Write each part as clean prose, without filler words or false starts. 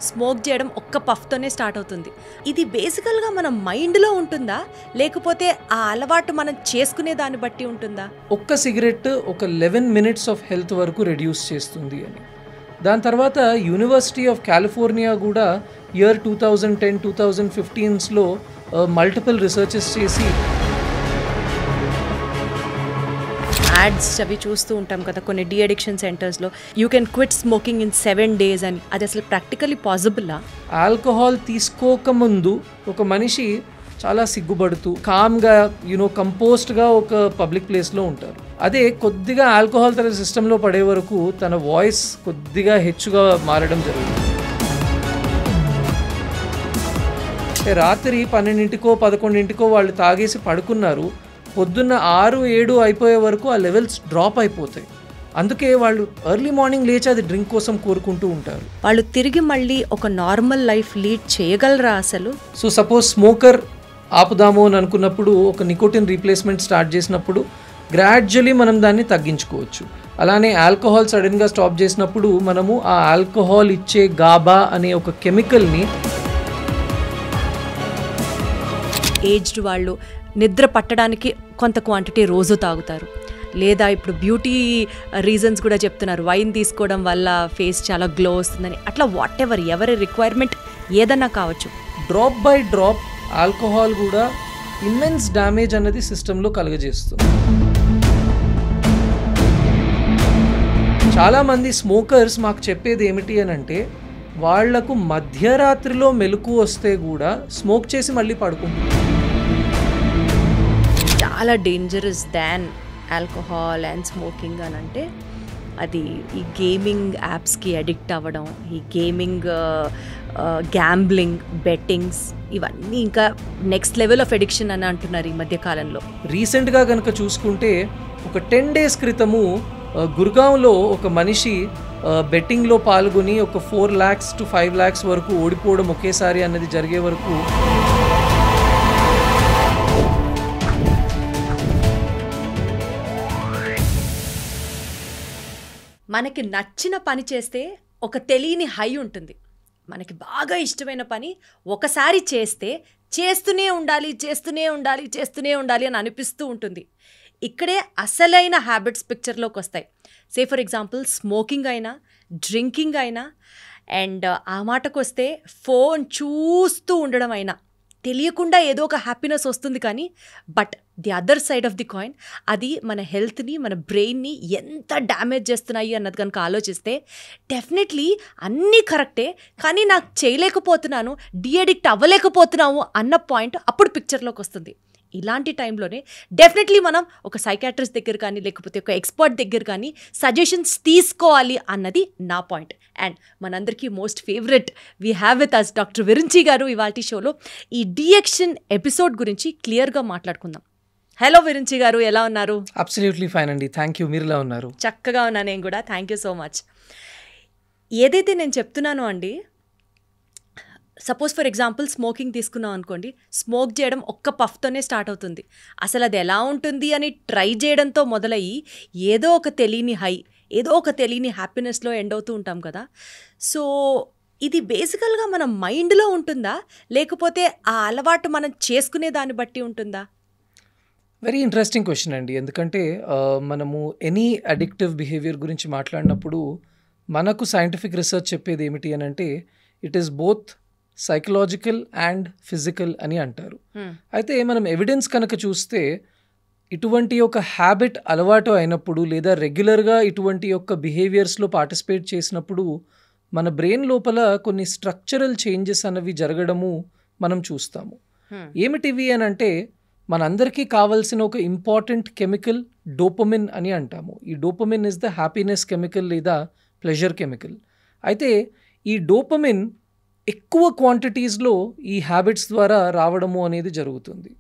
Smoke చేయడం ఒక్క పఫ్తోనే start అవుతుంది. ఇది బేసికల్గా మన మైండ్లో ఉంటుందా, లేకపోతే ఆ అలవాటు మనం చేసుకునే దాన్ని బట్టి ఉంటుందా? ఒక్క సిగరెట్ ఒక 11 minutes ఆఫ్ హెల్త్ వరకు రెడ్యూస్ చేస్తుంది అని. దాని తర్వాత యూనివర్సిటీ ఆఫ్ కాలిఫోర్నియా కూడా ఇయర్ 2010-2015లో మల్టిపుల్ రీసెర్చెస్ చేసి యాడ్స్ అవి చూస్తూ ఉంటాం కదా కొన్ని డీ అడిక్షన్ సెంటర్స్లో, you can quit smoking in 7 days అని. అది అసలు ప్రాక్టికల్లీ పాసిబుల్లా? ఆల్కహాల్ తీసుకోకముందు ఒక మనిషి చాలా సిగ్గుపడుతూ కామ్గా కంపోస్ట్గా ఒక పబ్లిక్ ప్లేస్లో ఉంటారు. అదే కొద్దిగా ఆల్కహాల్ తన సిస్టంలో పడే వరకు తన వాయిస్ కొద్దిగా హెచ్చుగా మారడం జరుగుతుంది. రాత్రి 12-11 వాళ్ళు తాగేసి పడుకున్నారు, పొద్దున్న 6-7 అయిపోయే వరకు ఆ లెవెల్స్ డ్రాప్ అయిపోతాయి. అందుకే వాళ్ళు ఎర్లీ మార్నింగ్ లేచి అది డ్రింక్ కోసం కోరుకుంటూ ఉంటారు. వాళ్ళు తిరిగి మళ్ళీ ఒక నార్మల్ లైఫ్ లీడ్ చేయగలరా అసలు? సో సపోజ్ స్మోకర్ ఆపుదాము అని అనుకున్నప్పుడు, ఒక నికోటిన్ రీప్లేస్మెంట్ స్టార్ట్ చేసినప్పుడు గ్రాడ్యువలీ మనం దాన్ని తగ్గించుకోవచ్చు. అలానే ఆల్కహాల్ సడన్గా స్టాప్ చేసినప్పుడు మనము ఆ ఆల్కహాల్ ఇచ్చే గాబా అనే ఒక కెమికల్ని, ఏజ్డ్ వాళ్ళు నిద్ర పట్టడానికి కొంత క్వాంటిటీ రోజు తాగుతారు, లేదా ఇప్పుడు బ్యూటీ రీజన్స్ కూడా చెప్తున్నారు, వైన్ తీసుకోవడం వల్ల ఫేస్ చాలా గ్లో వస్తుందని. అట్లా వాట్ ఎవర్ ఎవరి రిక్వైర్మెంట్ ఏదన్నా కావచ్చు. డ్రాప్ బై డ్రాప్ ఆల్కహాల్ కూడా ఇమ్మెన్స్ డ్యామేజ్ అన్నది సిస్టంలో కలుగజేస్తుంది. చాలామంది స్మోకర్స్ మాకు చెప్పేది ఏమిటి అని అంటే, వాళ్లకు మధ్యరాత్రిలో మెలకు వస్తే కూడా స్మోక్ చేసి మళ్ళీ పడుకుంటుంది. చాలా dangerous than alcohol and smoking అని అంటే అది ఈ గేమింగ్ యాప్స్కి అడిక్ట్ అవ్వడం, ఈ గేమింగ్, గ్యాంబ్లింగ్, బెట్టింగ్స్, ఇవన్నీ ఇంకా నెక్స్ట్ లెవెల్ ఆఫ్ అడిక్షన్ అని అంటున్నారు ఈ మధ్యకాలంలో. రీసెంట్గా కనుక చూసుకుంటే ఒక 10 days క్రితము గుర్గాంలో ఒక మనిషి బెట్టింగ్లో పాల్గొని ఒక 4 lakhs to 5 lakhs వరకు ఓడిపోవడం ఒకేసారి అన్నది జరిగే వరకు మనకి నచ్చిన పని చేస్తే ఒక తెలియని హై ఉంటుంది. మనకి బాగా ఇష్టమైన పని ఒకసారి చేస్తే చేస్తూనే ఉండాలి అని అనిపిస్తూ ఉంటుంది. ఇక్కడే అసలైన హ్యాబిట్స్ పిక్చర్లోకి వస్తాయి. సే ఫర్ ఎగ్జాంపుల్ స్మోకింగ్ అయినా, డ్రింకింగ్ అయినా, అండ్ ఆ మాటకు వస్తే ఫోన్ చూస్తూ ఉండడం అయినా, తెలియకుండా ఏదో ఒక హ్యాపీనెస్ వస్తుంది. కానీ but the other side of the coin, అది మన హెల్త్ని, మన బ్రెయిన్ని ఎంత డ్యామేజ్ చేస్తున్నాయి అన్నది కనుక ఆలోచిస్తే డెఫినెట్లీ అన్నీ కరెక్టే, కానీ నాకు చేయలేకపోతున్నాను, డీఅడిక్ట్ అవ్వలేకపోతున్నాము అన్న పాయింట్ అప్పుడు పిక్చర్లోకి వస్తుంది. ఇలాంటి టైంలోనే డెఫినెట్లీ మనం ఒక సైకాట్రిస్ట్ దగ్గర కానీ, లేకపోతే ఒక ఎక్స్పర్ట్ దగ్గర కానీ సజెషన్స్ తీసుకోవాలి అన్నది నా పాయింట్. అండ్ మనందరికీ most favourite we have with us doctor Virinchi garu ఇవాల్టి షోలో ఈ డీఎడిక్షన్ ఎపిసోడ్ గురించి క్లియర్గా మాట్లాడుకుందాం. హలో విరించి గారు, ఎలా ఉన్నారు? అబ్సల్యూట్లీ ఫైన్ అండి, థ్యాంక్ యూ. మీరు ఎలా ఉన్నారు? చక్కగా ఉన్నా నేను కూడా, థ్యాంక్ యూ సో మచ్. ఏదైతే నేను చెప్తున్నానో అండి, సపోజ్ ఫర్ ఎగ్జాంపుల్ స్మోకింగ్ తీసుకున్నాం అనుకోండి, స్మోక్ చేయడం ఒక్క పఫ్తోనే స్టార్ట్ అవుతుంది. అసలు అది ఎలా ఉంటుంది అని ట్రై చేయడంతో మొదలయ్యి ఏదో ఒక తెలియని హై, ఏదో ఒక తెలియని హ్యాపీనెస్లో ఎండ్ అవుతూ ఉంటాం కదా. సో ఇది బేసికల్గా మన మైండ్లో ఉంటుందా, లేకపోతే ఆ అలవాటు మనం చేసుకునే దాన్ని బట్టి ఉంటుందా? వెరీ ఇంట్రెస్టింగ్ క్వశ్చన్ అండి. ఎందుకంటే మనము ఎనీ అడిక్టివ్ బిహేవియర్ గురించి మాట్లాడినప్పుడు మనకు సైంటిఫిక్ రీసెర్చ్ చెప్పేది ఏమిటి అని అంటే, it is both psychological and physical అని అంటారు. అయితే మనం ఎవిడెన్స్ కనుక చూస్తే, ఇటువంటి ఒక హ్యాబిట్ అలవాటు అయినప్పుడు, లేదా రెగ్యులర్గా ఇటువంటి యొక్క బిహేవియర్స్లో పార్టిసిపేట్ చేసినప్పుడు మన బ్రెయిన్ లోపల కొన్ని స్ట్రక్చరల్ చేంజెస్ అన్నవి జరగడము మనం చూస్తాము. ఏమిటివి అని అంటే, మనందరికీ కావాల్సిన ఒక ఇంపార్టెంట్ కెమికల్ డోపమిన్ అని అంటాము. ఈ dopamine is the happiness chemical లేదా ప్లెజర్ కెమికల్. అయితే ఈ డోపమిన్ ఎక్కువ క్వాంటిటీస్లో ఈ హ్యాబిట్స్ ద్వారా రావడము అనేది జరుగుతుంది.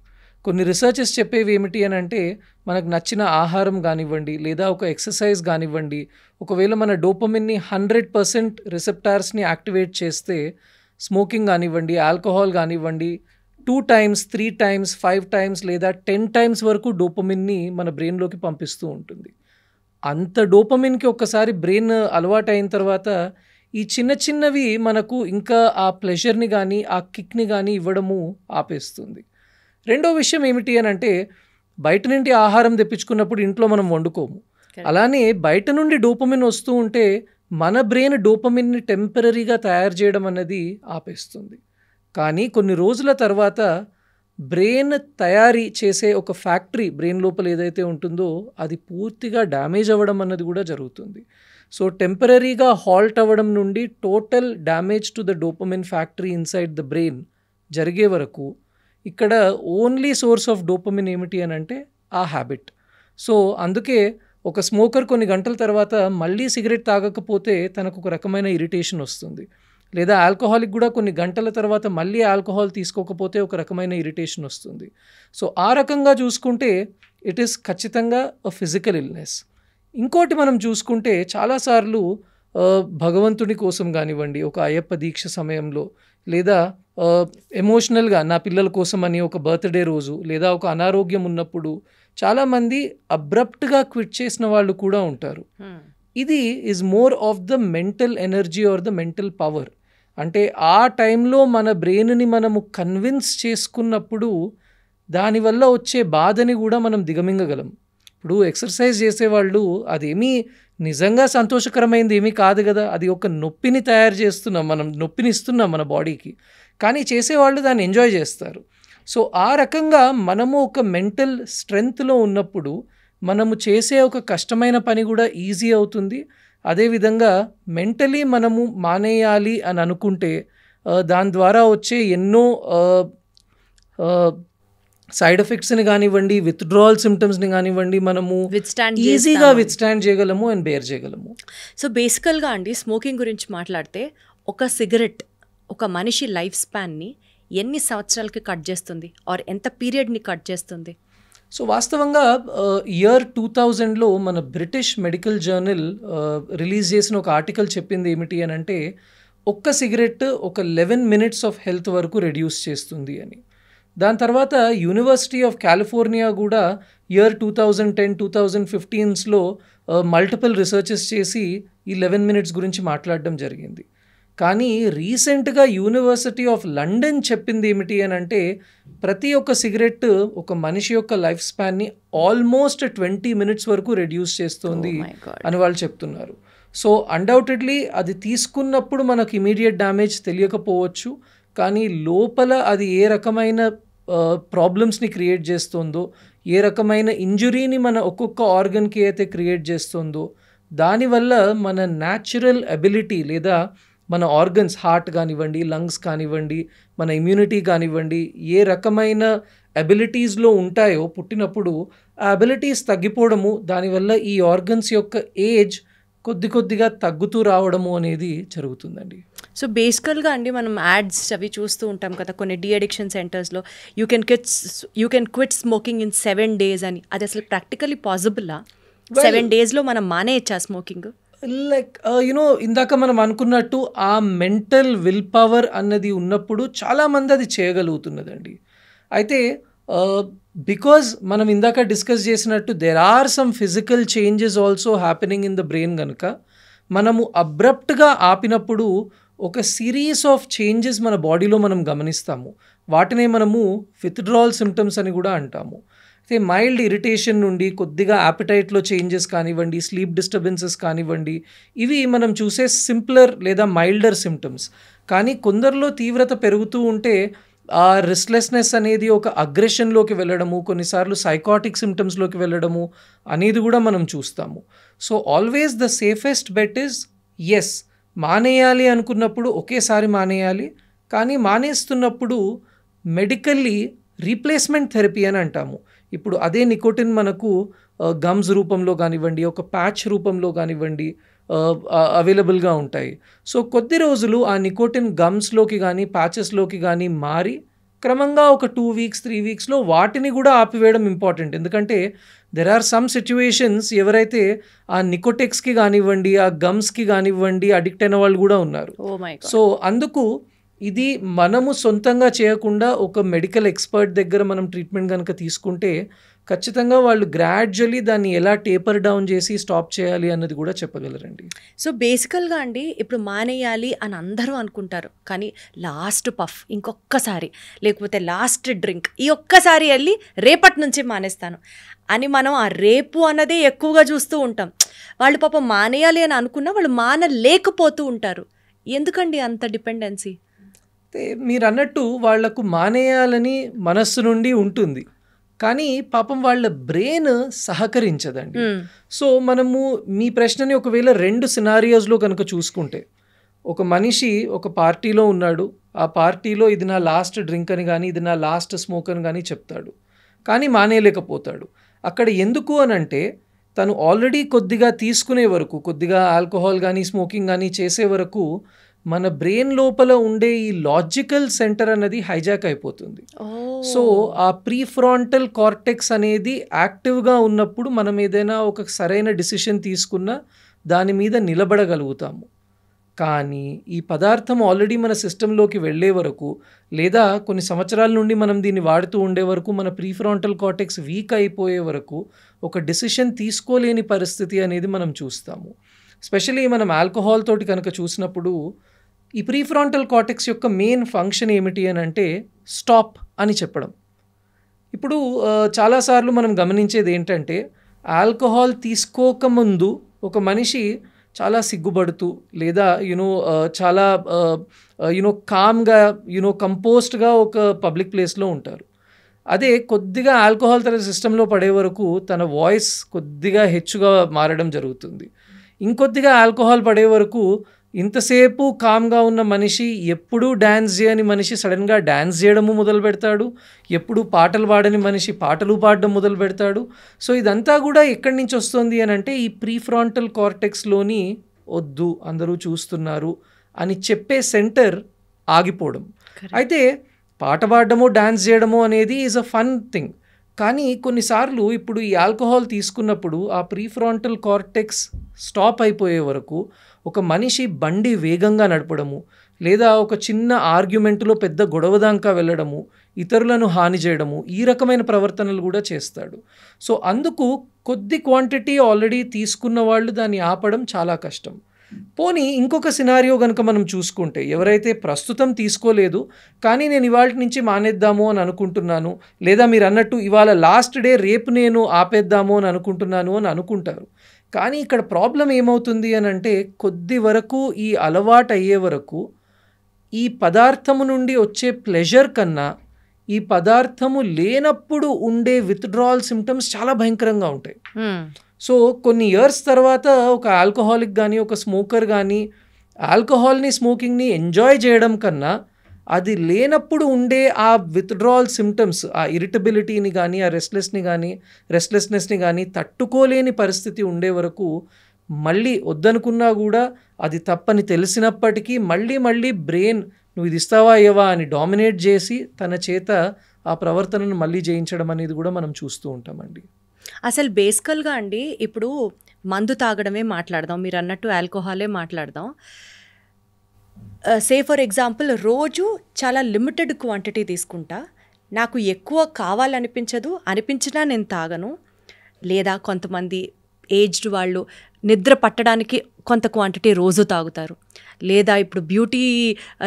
కొన్ని రీసెర్చెస్ చెప్పేవి ఏమిటి అని అంటే, మనకు నచ్చిన ఆహారం కానివ్వండి, లేదా ఒక ఎక్సర్సైజ్ కానివ్వండి, ఒకవేళ మన డోపమిన్ని 100% రిసెప్టార్స్ని యాక్టివేట్ చేస్తే, స్మోకింగ్ కానివ్వండి, ఆల్కహాల్ కానివ్వండి, 2 times, 3 times, 5 times లేదా 10 times వరకు డోపమిన్ని మన బ్రెయిన్లోకి పంపిస్తూ ఉంటుంది. అంత డోపమిన్‌కి ఒక్కసారి బ్రెయిన్ అలవాటయిన తర్వాత ఈ చిన్న చిన్నవి మనకు ఇంకా ఆ ప్లెజర్‌ని గానీ, ఆ కిక్‌ని గానీ ఇవ్వడము ఆపేస్తుంది. రెండో విషయం ఏమిటి అనంటే, బయట నుండి ఆహారం తెప్పించుకున్నప్పుడు ఇంట్లో మనం వండుకోము. Correct. అలానే బయట నుండి డోపమిన్ వస్తూ ఉంటే, మన బ్రెయిన్ డోపమిన్‌ని టెంపరరీగా తయారు చేయడం అన్నది ఆపేస్తుంది. కానీ కొన్ని రోజుల తర్వాత బ్రెయిన్ తయారీ చేసే ఒక ఫ్యాక్టరీ బ్రెయిన్ లోపల ఏదైతే ఉంటుందో, అది పూర్తిగా డ్యామేజ్ అవ్వడం అన్నది కూడా జరుగుతుంది. సో, టెంపరరీగా హాల్ట్ అవ్వడం నుండి total damage to the dopamine factory inside the brain జరిగే వరకు ఇక్కడ ఓన్లీ సోర్స్ ఆఫ్ డోపమిన్ ఏమిటి అనంటే ఆ హ్యాబిట్. సో, అందుకే ఒక స్మోకర్ కొన్ని గంటల తర్వాత మళ్ళీ సిగరెట్ తాగకపోతే తనకు ఒక రకమైన ఇరిటేషన్ వస్తుంది. లేదా ఆల్కహాలిక్ కూడా కొన్ని గంటల తర్వాత మళ్ళీ ఆల్కహాల్ తీసుకోకపోతే ఒక రకమైన ఇరిటేషన్ వస్తుంది. సో, ఆ రకంగా చూసుకుంటే ఇట్ ఈస్ ఖచ్చితంగా ఫిజికల్ ఇల్నెస్. ఇంకోటి మనం చూసుకుంటే చాలాసార్లు భగవంతుడి కోసం కానివ్వండి, ఒక అయ్యప్ప దీక్ష సమయంలో, లేదా ఎమోషనల్గా నా పిల్లల కోసం అని ఒక బర్త్డే రోజు, లేదా ఒక అనారోగ్యం ఉన్నప్పుడు చాలామంది అబ్రప్ట్గా క్విట్ చేసిన వాళ్ళు కూడా ఉంటారు. ఇది is more of the mental energy or the mental power. అంటే ఆ టైంలో మన బ్రెయిన్ని మనము కన్విన్స్ చేసుకున్నప్పుడు దానివల్ల వచ్చే బాధని కూడా మనం దిగమింగగలం. ఇప్పుడు ఎక్సర్సైజ్ చేసేవాళ్ళు అదేమీ నిజంగా సంతోషకరమైనది ఏమీ కాదు కదా, అది ఒక నొప్పిని తయారు చేస్తున్నాం, మనం నొప్పిని ఇస్తున్నాం మన బాడీకి. కానీ చేసేవాళ్ళు దాన్ని ఎంజాయ్ చేస్తారు. సో, ఆ రకంగా మనము ఒక మెంటల్ స్ట్రెంగ్త్లో ఉన్నప్పుడు మనము చేసే ఒక కష్టమైన పని కూడా ఈజీ అవుతుంది. అదేవిధంగా మెంటలీ మనము మానేయాలి అని అనుకుంటే దాని ద్వారా వచ్చే ఎన్నో సైడ్ ఎఫెక్ట్స్ని కానివ్వండి, విత్డ్రావల్ సిమ్టమ్స్ని కానివ్వండి, మనము ఈజీగా విత్స్టాండ్ చేయగలము అండ్ బేర్ చేయగలము. సో బేసికల్గా అండి, స్మోకింగ్ గురించి మాట్లాడితే ఒక సిగరెట్ ఒక మనిషి లైఫ్ స్పాన్ని ఎన్ని సంవత్సరాలకి కట్ చేస్తుంది ఆర్ ఎంత పీరియడ్ని కట్ చేస్తుంది? సో వాస్తవంగా ఇయర్ 2000లో మన బ్రిటిష్ మెడికల్ జర్నల్ రిలీజ్ చేసిన ఒక ఆర్టికల్ చెప్పింది ఏమిటి అని అంటే, ఒక్క సిగరెట్ ఒక 11 minutes ఆఫ్ హెల్త్ వరకు రెడ్యూస్ చేస్తుంది అని. దాని తర్వాత యూనివర్సిటీ ఆఫ్ కాలిఫోర్నియా కూడా ఇయర్ 2010-2015లో మల్టిపుల్ రీసెర్చెస్ చేసి ఈ 11 minutes గురించి మాట్లాడడం జరిగింది. కానీ రీసెంట్గా యూనివర్సిటీ ఆఫ్ లండన్ చెప్పింది ఏమిటి అని అంటే, ప్రతి ఒక్క సిగరెట్ ఒక మనిషి యొక్క లైఫ్ స్పాన్ని ఆల్మోస్ట్ 20 minutes వరకు రెడ్యూస్ చేస్తుంది అని వాళ్ళు చెప్తున్నారు. సో అన్డౌటెడ్లీ అది తీసుకున్నప్పుడు మనకు ఇమీడియట్ డ్యామేజ్ తెలియకపోవచ్చు, కానీ లోపల అది ఏ రకమైన ప్రాబ్లమ్స్ని క్రియేట్ చేస్తుందో, ఏ రకమైన ఇంజురీని మన ఒక్కొక్క ఆర్గన్కి అయితే క్రియేట్ చేస్తుందో, దానివల్ల మన న్యాచురల్ అబిలిటీ లేదా మన ఆర్గన్స్, హార్ట్ కానివ్వండి, లంగ్స్ కానివ్వండి, మన ఇమ్యూనిటీ కానివ్వండి, ఏ రకమైన అబిలిటీస్లో ఉంటాయో పుట్టినప్పుడు ఆ అబిలిటీస్ తగ్గిపోవడము, దానివల్ల ఈ ఆర్గన్స్ యొక్క ఏజ్ కొద్దిగా తగ్గుతూ రావడము అనేది జరుగుతుందండి. సో బేసికల్గా అండి, మనం యాడ్స్ అవి చూస్తూ ఉంటాం కదా కొన్ని డీ అడిక్షన్ సెంటర్స్లో, you can quit smoking in 7 days అని. అది అసలు ప్రాక్టికలీ పాసిబుల్లా? 7 daysలో మనం మానేయచ్చా స్మోకింగ్? లైక్ ఇందాక మనం అనుకున్నట్టు ఆ మెంటల్ విల్ పవర్ అన్నది ఉన్నప్పుడు చాలామంది అది చేయగలుగుతున్నదండి. అయితే బికాజ్ మనం ఇందాక డిస్కస్ చేసినట్టు there are some physical changes also happening in the brain కనుక మనము అబ్రప్ట్గా ఆపినప్పుడు ఒక సిరీస్ ఆఫ్ చేంజెస్ మన బాడీలో మనం గమనిస్తాము. వాటినే మనము విత్డ్రావల్ సిమ్టమ్స్ అని కూడా అంటాము. అయితే మైల్డ్ ఇరిటేషన్ నుండి కొద్దిగా యాపిటైట్లో చేంజెస్ కానివ్వండి, స్లీప్ డిస్టర్బెన్సెస్ కానివ్వండి, ఇవి మనం చూసే సింప్లర్ లేదా మైల్డర్ సిమ్టమ్స్. కానీ కొందరిలో తీవ్రత పెరుగుతూ ఉంటే ఆ రెస్ట్లెస్నెస్ అనేది ఒక అగ్రెషన్లోకి వెళ్ళడము, కొన్నిసార్లు సైకాటిక్ సిమ్టమ్స్లోకి వెళ్ళడము అనేది కూడా మనం చూస్తాము. So always the safest bet is yes, మానేయాలి అనుకున్నప్పుడు ఒకేసారి మానేయాలి. కానీ మానేస్తున్నప్పుడు మెడికల్లీ రీప్లేస్మెంట్ థెరపీ అని అంటాము. ఇప్పుడు అదే నికోటిన్ మనకు గమ్స్ రూపంలో కానివ్వండి, ఒక ప్యాచ్ రూపంలో కానివ్వండి అవైలబుల్గా ఉంటాయి. సో కొద్ది రోజులు ఆ నికోటిన్ గమ్స్లోకి కానీ ప్యాచెస్లోకి కానీ మారి క్రమంగా ఒక 2 weeks 3 weeksలో వాటిని కూడా ఆపివేయడం ఇంపార్టెంట్. ఎందుకంటే దెర్ ఆర్ సమ్ సిచ్యువేషన్స్ ఎవరైతే ఆ నికోటెక్స్కి కానివ్వండి, ఆ గమ్స్కి కానివ్వండి అడిక్ట్ అయిన వాళ్ళు కూడా ఉన్నారు. సో అందుకు ఇది మనము సొంతంగా చేయకుండా ఒక మెడికల్ ఎక్స్పర్ట్ దగ్గర మనం ట్రీట్మెంట్ కనుక తీసుకుంటే ఖచ్చితంగా వాళ్ళు గ్రాడ్యువల్లీ దాన్ని ఎలా టేపర్ డౌన్ చేసి స్టాప్ చేయాలి అన్నది కూడా చెప్పగలరండి. సో బేసికల్గా అండి ఇప్పుడు మానేయాలి అని అందరూ అనుకుంటారు, కానీ లాస్ట్ పఫ్ ఇంకొక్కసారి, లేకపోతే లాస్ట్ డ్రింక్ ఈ ఒక్కసారి వెళ్ళి రేపటి నుంచి మానేస్తాను అని మనం ఆ రేపు అన్నదే ఎక్కువగా చూస్తూ ఉంటాం. వాళ్ళు పాపం మానేయాలి అని అనుకున్నా వాళ్ళు మానలేకపోతూ ఉంటారు. ఎందుకండి అంత డిపెండెన్సీ? మీరు అన్నట్టు వాళ్లకు మానేయాలని మనస్సు నుండి ఉంటుంది, కానీ పాపం వాళ్ళ బ్రెయిన్ సహకరించదండి. సో మనము మీ ప్రశ్నని ఒకవేళ 2 సినారియోస్లో కనుక చూసుకుంటే, ఒక మనిషి ఒక పార్టీలో ఉన్నాడు, ఆ పార్టీలో ఇది నా లాస్ట్ డ్రింక్ అని కానీ ఇది నా లాస్ట్ స్మోక్ అని కానీ చెప్తాడు, కానీ మానేయలేకపోతాడు. అక్కడ ఎందుకు అనంటే తను ఆల్రెడీ కొద్దిగా తీసుకునే వరకు, కొద్దిగా ఆల్కహాల్ కానీ స్మోకింగ్ కానీ చేసే వరకు మన బ్రెయిన్ లోపల ఉండే ఈ లాజికల్ సెంటర్ అన్నది హైజాక్ అయిపోతుంది. సో ఆ ప్రీఫ్రాంటల్ కార్టెక్స్ అనేది యాక్టివ్గా ఉన్నప్పుడు మనం ఏదైనా ఒక సరైన డిసిషన్ తీసుకున్నా దాని మీద నిలబడగలుగుతాము. కానీ ఈ పదార్థం ఆల్రెడీ మన సిస్టంలోకి వెళ్ళే వరకు, లేదా కొన్ని సంవత్సరాల నుండి మనం దీన్ని వాడుతూ ఉండే వరకు, మన ప్రీఫ్రాంటల్ కార్టెక్స్ వీక్ అయిపోయే వరకు ఒక డిసిషన్ తీసుకోలేని పరిస్థితి అనేది మనం చూస్తాము. స్పెషలీ మనం ఆల్కహాల్ తోటి కనుక చూసినప్పుడు ఈ ప్రీఫ్రాంటల్ కార్టెక్స్ యొక్క మెయిన్ ఫంక్షన్ ఏమిటి అని అంటే స్టాప్ అని చెప్పడం. ఇప్పుడు చాలాసార్లు మనం గమనించేది ఏంటంటే, ఆల్కహాల్ తీసుకోకముందు ఒక మనిషి చాలా సిగ్గుపడుతూ, లేదా చాలా కామ్గా కంపోస్ట్గా ఒక పబ్లిక్ ప్లేస్లో ఉంటారు. అదే కొద్దిగా ఆల్కహాల్ తన సిస్టంలో పడే వరకు తన వాయిస్ కొద్దిగా హెచ్చుగా మారడం జరుగుతుంది. ఇంకొద్దిగా ఆల్కహాల్ పడే వరకు ఇంతసేపు కామ్గా ఉన్న మనిషి, ఎప్పుడూ డ్యాన్స్ చేయని మనిషి సడన్గా డ్యాన్స్ చేయడము మొదలు పెడతాడు, ఎప్పుడు పాటలు పాడని మనిషి పాటలు పాడడం మొదలు పెడతాడు. సో ఇదంతా కూడా ఎక్కడి నుంచి వస్తుంది అని అంటే ఈ ప్రీఫ్రాంటల్ కార్టెక్స్లోని వద్దు అందరూ చూస్తున్నారు అని చెప్పే సెంటర్ ఆగిపోవడం. అయితే పాట పాడడము డ్యాన్స్ చేయడము అనేది ఈజ్ అ ఫన్ థింగ్, కానీ కొన్నిసార్లు ఇప్పుడు ఈ ఆల్కహాల్ తీసుకున్నప్పుడు ఆ ప్రీఫ్రాంటల్ కార్టెక్స్ స్టాప్ అయిపోయే వరకు ఒక మనిషి బండి వేగంగా నడపడము, లేదా ఒక చిన్న ఆర్గ్యుమెంట్లో పెద్ద గొడవదాకా వెళ్ళడము, ఇతరులను హాని చేయడము, ఈ రకమైన ప్రవర్తనలు కూడా చేస్తాడు. సో అందుకు కొద్ది క్వాంటిటీ ఆల్రెడీ తీసుకున్న వాళ్ళు దాన్ని ఆపడం చాలా కష్టం. పోనీ ఇంకొక సినారియో కనుక మనం చూసుకుంటే, ఎవరైతే ప్రస్తుతం తీసుకోలేదు కానీ నేను ఇవాళ నుంచి మానేద్దాము అని అనుకుంటున్నాను, లేదా మీరు అన్నట్టు ఇవాళ లాస్ట్ డే రేపు నేను ఆపేద్దాము అని అనుకుంటున్నాను అని అనుకుంటారు. కానీ ఇక్కడ ప్రాబ్లం ఏమవుతుంది అని అంటే, కొద్ది వరకు ఈ అలవాటు అయ్యే వరకు ఈ పదార్థము నుండి వచ్చే ప్లెజర్ కన్నా ఈ పదార్థము లేనప్పుడు ఉండే విత్డ్రావల్ సిమ్టమ్స్ చాలా భయంకరంగా ఉంటాయి. సో కొన్ని ఇయర్స్ తర్వాత ఒక ఆల్కహాలిక్ కానీ ఒక స్మోకర్ కానీ ఆల్కహాల్ని స్మోకింగ్ని ఎంజాయ్ చేయడం కన్నా అది లేనప్పుడు ఉండే ఆ విత్డ్రావల్ సిమ్టమ్స్, ఆ ఇరిటబిలిటీని కానీ ఆ రెస్ట్లెస్నెస్ని కానీ తట్టుకోలేని పరిస్థితి ఉండే వరకు మళ్ళీ వద్దనుకున్నా కూడా అది తప్పని తెలిసినప్పటికీ మళ్ళీ బ్రెయిన్ నువ్వు ఇది ఇస్తావా ఇవ్వవా అని డామినేట్ చేసి తన చేత ఆ ప్రవర్తనను మళ్ళీ చేయించడం అనేది కూడా మనం చూస్తూ ఉంటామండి. అసలు బేసికల్గా అండి ఇప్పుడు మందు తాగడమే మాట్లాడదాం, మీరు అన్నట్టు ఆల్కహాలే మాట్లాడదాం. సే ఫర్ ఎగ్జాంపుల్ రోజు చాలా లిమిటెడ్ క్వాంటిటీ తీసుకుంటా, నాకు ఎక్కువ కావాలనిపించదు, అనిపించినా నేను తాగను. లేదా కొంతమంది ఏజ్డ్ వాళ్ళు నిద్ర పట్టడానికి కొంత క్వాంటిటీ రోజు తాగుతారు. లేదా ఇప్పుడు బ్యూటీ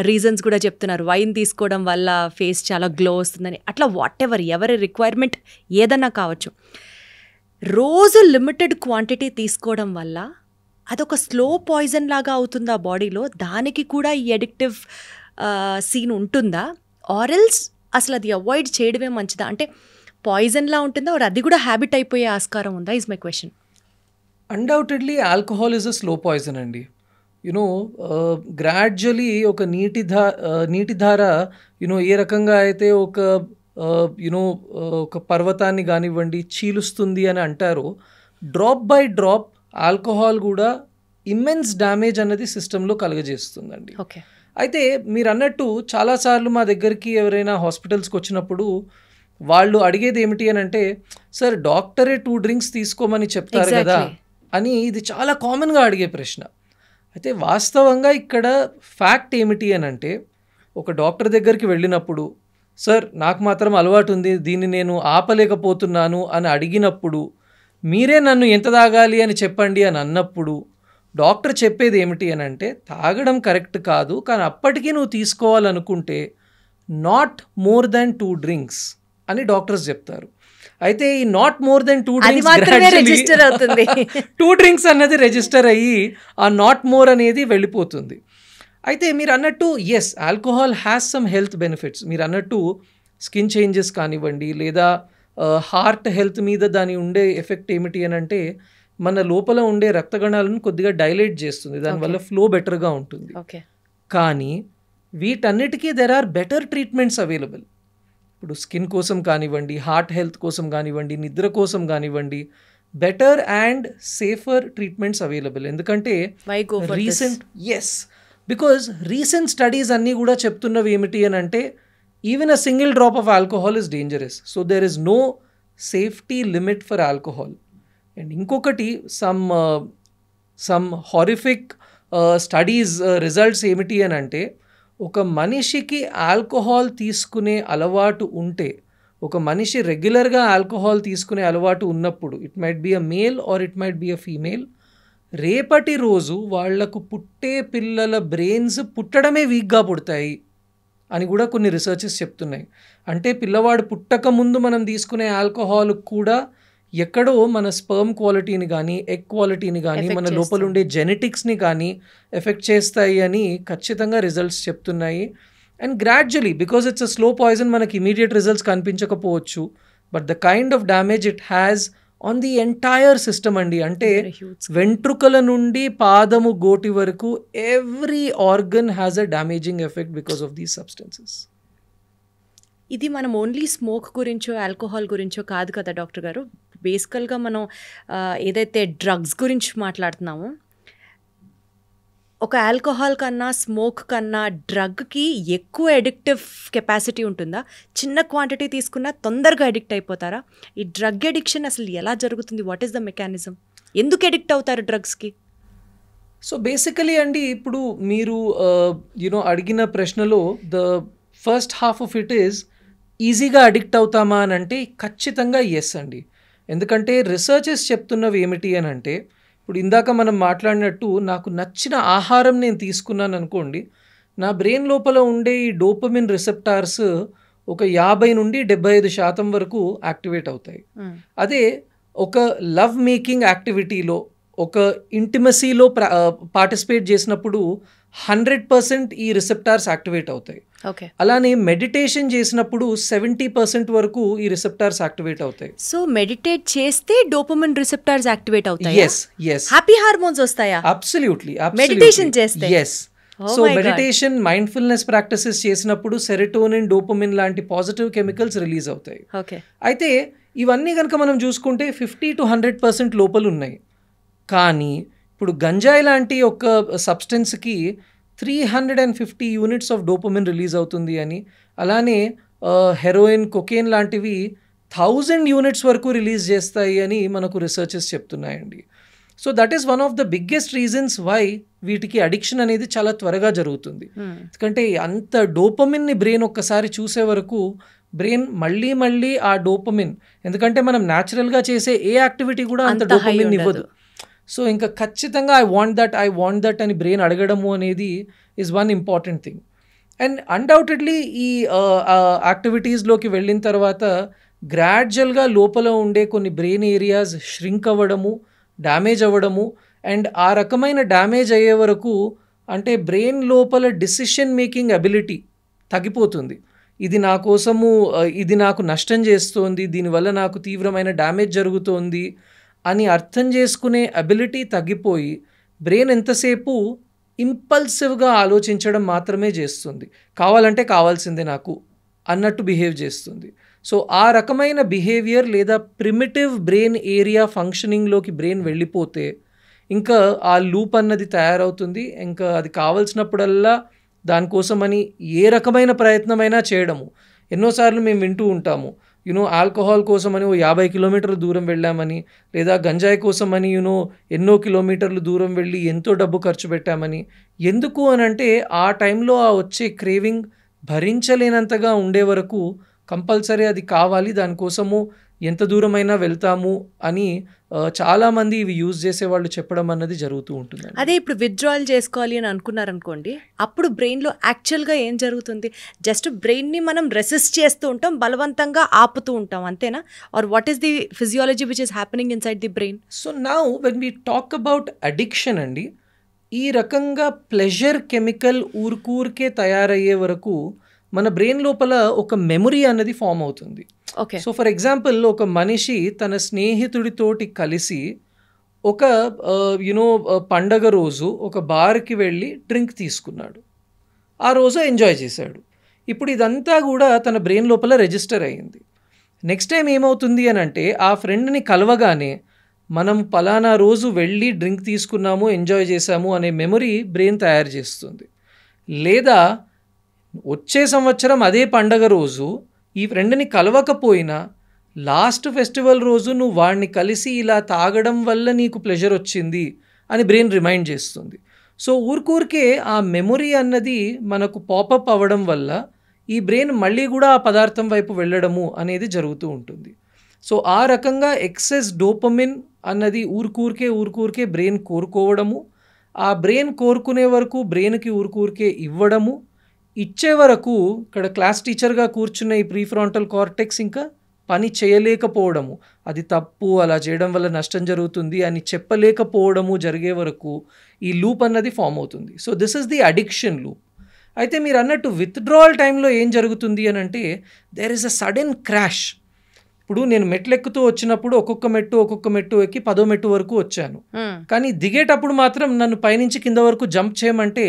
రీజన్స్ కూడా చెప్తున్నారు, వైన్ తీసుకోవడం వల్ల ఫేస్ చాలా గ్లో వస్తుందని. అట్లా వాట్ ఎవర్ ఎవరి రిక్వైర్మెంట్ ఏదన్నా కావచ్చు. రోజు లిమిటెడ్ క్వాంటిటీ తీసుకోవడం వల్ల అదొక స్లో పాయిజన్ లాగా అవుతుందా బాడీలో? దానికి కూడా ఈ అడిక్టివ్ సీన్ ఉంటుందా? ఆరెల్స్ అసలు అది అవాయిడ్ చేయడమే మంచిదా? అంటే పాయిజన్లా ఉంటుందా, అది కూడా హ్యాబిట్ అయిపోయే ఆస్కారం ఉందా? Is my question. Undoubtedly alcohol is a slow poison అండి. గ్రాడ్యువలీ ఒక నీటి ధార ఏ రకంగా అయితే ఒక పర్వతాన్ని కానివ్వండి చీలుస్తుంది అని అంటారో, డ్రాప్ బై డ్రాప్ ఆల్కహాల్ కూడా ఇమ్మెన్స్ డ్యామేజ్ అన్నది సిస్టంలో కలుగజేస్తుందండి. ఓకే. అయితే మీరు అన్నట్టు చాలాసార్లు మా దగ్గరికి ఎవరైనా హాస్పిటల్స్కి వచ్చినప్పుడు వాళ్ళు అడిగేది ఏమిటి అని అంటే, సార్ డాక్టరే 2 డ్రింక్స్ తీసుకోమని చెప్తారు కదా అని. ఇది చాలా కామన్గా అడిగే ప్రశ్న. అయితే వాస్తవంగా ఇక్కడ ఫ్యాక్ట్ ఏమిటి అని అంటే, ఒక డాక్టర్ దగ్గరికి వెళ్ళినప్పుడు సార్ నాకు మాత్రం అలవాటు ఉంది, దీన్ని నేను ఆపలేకపోతున్నాను అని అడిగినప్పుడు, మీరే నన్ను ఎంత తాగాలి అని చెప్పండి అని అన్నప్పుడు డాక్టర్ చెప్పేది ఏమిటి అని అంటే, తాగడం కరెక్ట్ కాదు, కానీ అప్పటికీ నువ్వు తీసుకోవాలనుకుంటే నాట్ మోర్ దాన్ 2 drinks అని డాక్టర్స్ చెప్తారు. అయితే ఈ నాట్ మోర్ దెన్ 2 అది మాత్రమే రిజిస్టర్ అవుతుంది. 2 drinks అన్నది రిజిస్టర్ అయ్యి ఆ నాట్ మోర్ అనేది వెళ్ళిపోతుంది. అయితే మీరు అన్నట్టు yes, alcohol has some health benefits. మీరు అన్నట్టు స్కిన్ చేంజెస్ కానివ్వండి, లేదా హార్ట్ హెల్త్ మీద దాని ఉండే ఎఫెక్ట్ ఏమిటి అని అంటే, మన లోపల ఉండే రక్తగణాలను కొద్దిగా డైలేట్ చేస్తుంది, దానివల్ల ఫ్లో బెటర్గా ఉంటుంది. కానీ వీటన్నిటికీ there are better treatments available. ఇప్పుడు స్కిన్ కోసం కానివ్వండి, హార్ట్ హెల్త్ కోసం కానివ్వండి, నిద్ర కోసం కానివ్వండి, better and safer treatments available. ఎందుకంటే బికాజ్ రీసెంట్ స్టడీస్ అన్నీ కూడా చెప్తున్నవి ఏమిటి అని అంటే, even a single drop of alcohol is dangerous. So there is no safety limit for alcohol. And ఇంకొకటి సమ్ హారిఫిక్ స్టడీస్ రిజల్ట్స్ ఏమిటి అని అంటే, ఒక మనిషికి ఆల్కహాల్ తీసుకునే అలవాటు ఉంటే, ఒక మనిషి రెగ్యులర్గా ఆల్కహాల్ తీసుకునే అలవాటు ఉన్నప్పుడు, it might be a male or it might be a female, రేపటి రోజు వాళ్లకు పుట్టే పిల్లల బ్రెయిన్స్ పుట్టడమే వీక్గా పుడతాయి అని కూడా కొన్ని రీసెర్చెస్ చెప్తున్నాయి. అంటే పిల్లవాడు పుట్టక ముందు మనం తీసుకునే ఆల్కహాల్ కూడా ఎక్కడో మన స్పర్మ్ క్వాలిటీని కానీ, ఎగ్ క్వాలిటీని కానీ, మన లోపల ఉండే జెనెటిక్స్ని కానీ ఎఫెక్ట్ చేస్తాయి అని ఖచ్చితంగా రిజల్ట్స్ చెప్తున్నాయి. And gradually, because it's a slow poison, మనకి ఇమీడియట్ రిజల్ట్స్ కనిపించకపోవచ్చు, but the kind of damage it has on the entire system అండి. అంటే వెంట్రుకల నుండి పాదము గోటి వరకు every organ has a damaging effect because of these substances. ఇది మనం ఓన్లీ స్మోక్ గురించో ఆల్కహాల్ గురించో కాదు కదా డాక్టర్ గారు. బేసికల్గా మనం ఏదైతే డ్రగ్స్ గురించి మాట్లాడుతున్నామో, ఒక ఆల్కహాల్ కన్నా స్మోక్ కన్నా డ్రగ్కి ఎక్కువ అడిక్టివ్ కెపాసిటీ ఉంటుందా? చిన్న క్వాంటిటీ తీసుకున్నా తొందరగా అడిక్ట్ అయిపోతారా? ఈ డ్రగ్ అడిక్షన్ అసలు ఎలా జరుగుతుంది? What is the mechanism? ఎందుకు అడిక్ట్ అవుతారు డ్రగ్స్కి? సో బేసికలీ అండి, ఇప్పుడు మీరు అడిగిన ప్రశ్నలో the first half of it is ఈజీగా అడిక్ట్ అవుతామా అని అంటే ఖచ్చితంగా ఎస్ అండి. ఎందుకంటే రీసెర్చెస్ చెప్తున్నవి ఏమిటి అని అంటే, ఇప్పుడు ఇందాక మనం మాట్లాడినట్టు నాకు నచ్చిన ఆహారం నేను తీసుకున్నాను అనుకోండి, నా బ్రెయిన్ లోపల ఉండే ఈ డోపమిన్ రిసెప్టార్స్ ఒక 50 నుండి 75% వరకు యాక్టివేట్ అవుతాయి. అదే ఒక లవ్ మేకింగ్ యాక్టివిటీలో, ఒక ఇంటిమసీలో పార్టిసిపేట్ చేసినప్పుడు 100% ఈ రిసెప్టార్స్ యాక్టివేట్ అవుతాయి. అలానే మెడిటేషన్ చేసినప్పుడు 70% వరకు ఈ రిసెప్టార్స్ యాక్టివేట్ అవుతాయి. సో మెడిటేట్ చేస్తే డోపమిన్ రిసెప్టార్స్ యాక్టివేట్ అవుతాయి. yes హ్యాపీ హార్మోన్స్ వస్తాయా? అబ్సల్యూట్లీ మెడిటేషన్ చేస్తే. yes so meditation, mindfulness practices చేసినప్పుడు సెరోటోనిన్, డోపమిన్ లాంటి పాజిటివ్ కెమికల్స్ రిలీజ్ అవుతాయి. అయితే ఇవన్నీ కనుక మనం చూసుకుంటే 50 to 100% లోపల ఉన్నాయి. కానీ ఇప్పుడు గంజాయి లాంటి ఒక సబ్స్టెన్స్కి 350 యూనిట్స్ ఆఫ్ డోపమిన్ రిలీజ్ అవుతుంది అని, అలానే హెరోయిన్, కొకేన్ లాంటివి 1000 యూనిట్స్ వరకు రిలీజ్ చేస్తాయి అని మనకు రీసెర్చెస్ చెప్తున్నాయండి. So that is one of the biggest reasons why వీటికి అడిక్షన్ అనేది చాలా త్వరగా జరుగుతుంది. ఎందుకంటే అంత డోపమిన్ని బ్రెయిన్ ఒక్కసారి చూసే వరకు బ్రెయిన్ మళ్ళీ ఆ డోపమిన్, ఎందుకంటే మనం న్యాచురల్గా చేసే ఏ యాక్టివిటీ కూడా అంత డోపమిన్ ఇవ్వదు. సో ఇంకా ఖచ్చితంగా ఐ వాంట్ దట్ అని బ్రెయిన్ అడగడము అనేది is one important thing. And undoubtedly ఈ యాక్టివిటీస్లోకి వెళ్ళిన తర్వాత గ్రాడ్యువల్గా లోపల ఉండే కొన్ని బ్రెయిన్ ఏరియాస్ ష్రింక్ అవ్వడము, డ్యామేజ్ అవ్వడము, అండ్ ఆ రకమైన డ్యామేజ్ అయ్యే వరకు అంటే బ్రెయిన్ లోపల డిసిషన్ మేకింగ్ అబిలిటీ తగ్గిపోతుంది. ఇది నా కోసము, ఇది నాకు నష్టం చేస్తోంది, దీనివల్ల నాకు తీవ్రమైన డ్యామేజ్ జరుగుతోంది అని అర్థం చేసుకునే అబిలిటీ తగ్గిపోయి బ్రెయిన్ ఎంతసేపు ఇంపల్సివ్గా ఆలోచించడం మాత్రమే చేస్తుంది. కావాలంటే కావాల్సిందే నాకు అన్నట్టు బిహేవ్ చేస్తుంది. సో ఆ రకమైన బిహేవియర్ లేదా ప్రిమిటివ్ బ్రెయిన్ ఏరియా ఫంక్షనింగ్లోకి బ్రెయిన్ వెళ్ళిపోతే ఇంకా ఆ లూప్ అన్నది తయారవుతుంది. ఇంకా అది కావాల్సినప్పుడల్లా దానికోసమని ఏ రకమైన ప్రయత్నమైనా చేయడము. ఎన్నోసార్లు మేము వింటూ ఉంటాము, ఆల్కహాల్ కోసమని 50 కిలోమీటర్లు దూరం వెళ్ళామని, లేదా గంజాయి కోసమని ఎన్నో కిలోమీటర్లు దూరం వెళ్ళి ఎంతో డబ్బు ఖర్చు పెట్టామని. ఎందుకు అని అంటే ఆ టైంలో ఆ వచ్చే క్రేవింగ్ భరించలేనంతగా ఉండే వరకు కంపల్సరీ అది కావాలి, దానికోసము ఎంత దూరమైనా వెళ్తాము అని చాలామంది ఇవి యూజ్ చేసేవాళ్ళు చెప్పడం అన్నది జరుగుతూ ఉంటుంది. అదే ఇప్పుడు విత్డ్రాయల్ చేసుకోవాలి అని అనుకున్నారనుకోండి, అప్పుడు బ్రెయిన్లో యాక్చువల్గా ఏం జరుగుతుంది? జస్ట్ బ్రెయిన్ని మనం రెసిస్ట్ చేస్తూ ఉంటాం, బలవంతంగా ఆపుతూ ఉంటాం, అంతేనా? Or what is the physiology which is happening inside the brain? So now when we talk about addiction అండి, ఈ రకంగా ప్లెజర్ కెమికల్ ఊరికే తయారయ్యే వరకు మన బ్రెయిన్ లోపల ఒక మెమొరీ అన్నది ఫామ్ అవుతుంది. ఓకే. సో ఫర్ ఎగ్జాంపుల్, ఒక మనిషి తన స్నేహితుడితోటి కలిసి ఒక పండగ రోజు ఒక బార్కి వెళ్ళి డ్రింక్ తీసుకున్నాడు, ఆ రోజు ఎంజాయ్ చేశాడు. ఇప్పుడు ఇదంతా కూడా తన బ్రెయిన్ లోపల రిజిస్టర్ అయ్యింది. నెక్స్ట్ టైం ఏమవుతుంది అని అంటే, ఆ ఫ్రెండ్ని కలవగానే మనం పలానా రోజు వెళ్ళి డ్రింక్ తీసుకున్నాము, ఎంజాయ్ చేశాము అనే మెమొరీ బ్రెయిన్ తయారు చేస్తుంది. లేదా వచ్చే సంవత్సరం అదే పండగ రోజు ఈ ఫ్రెండ్ని కలవకపోయినా లాస్ట్ ఫెస్టివల్ రోజు నువ్వు వాడిని కలిసి ఇలా తాగడం వల్ల నీకు ప్లెజర్ వచ్చింది అని బ్రెయిన్ రిమైండ్ చేస్తుంది. సో ఊరికే ఆ మెమొరీ అన్నది మనకు పాపప్ అవ్వడం వల్ల ఈ బ్రెయిన్ మళ్ళీ కూడా ఆ పదార్థం వైపు వెళ్ళడము అనేది జరుగుతూ ఉంటుంది. సో ఆ రకంగా ఎక్సెస్ డోపమిన్ అన్నది ఊరికే బ్రెయిన్ కోరుకోవడము, ఆ బ్రెయిన్ కోరుకునే వరకు బ్రెయిన్కి ఊరికే ఇవ్వడము, ఇచ్చే వరకు ఇక్కడ క్లాస్ టీచర్గా కూర్చున్న ఈ ప్రీఫ్రాంటల్ కార్టెక్స్ ఇంకా పని చేయలేకపోవడము, అది తప్పు, అలా చేయడం వల్ల నష్టం జరుగుతుంది అని చెప్పలేకపోవడము జరిగే వరకు ఈ లూప్ అన్నది ఫామ్ అవుతుంది. So this is the addiction loop. అయితే మీరు అన్నట్టు విత్డ్రావల్ టైంలో ఏం జరుగుతుంది అని అంటే, there is a sudden crash. ఇప్పుడు నేను మెట్లు ఎక్కుతూ వచ్చినప్పుడు ఒక్కొక్క మెట్టు ఎక్కి 10వ మెట్టు వరకు వచ్చాను, కానీ దిగేటప్పుడు మాత్రం నన్ను పైనుంచి కింద వరకు జంప్ చేయమంటే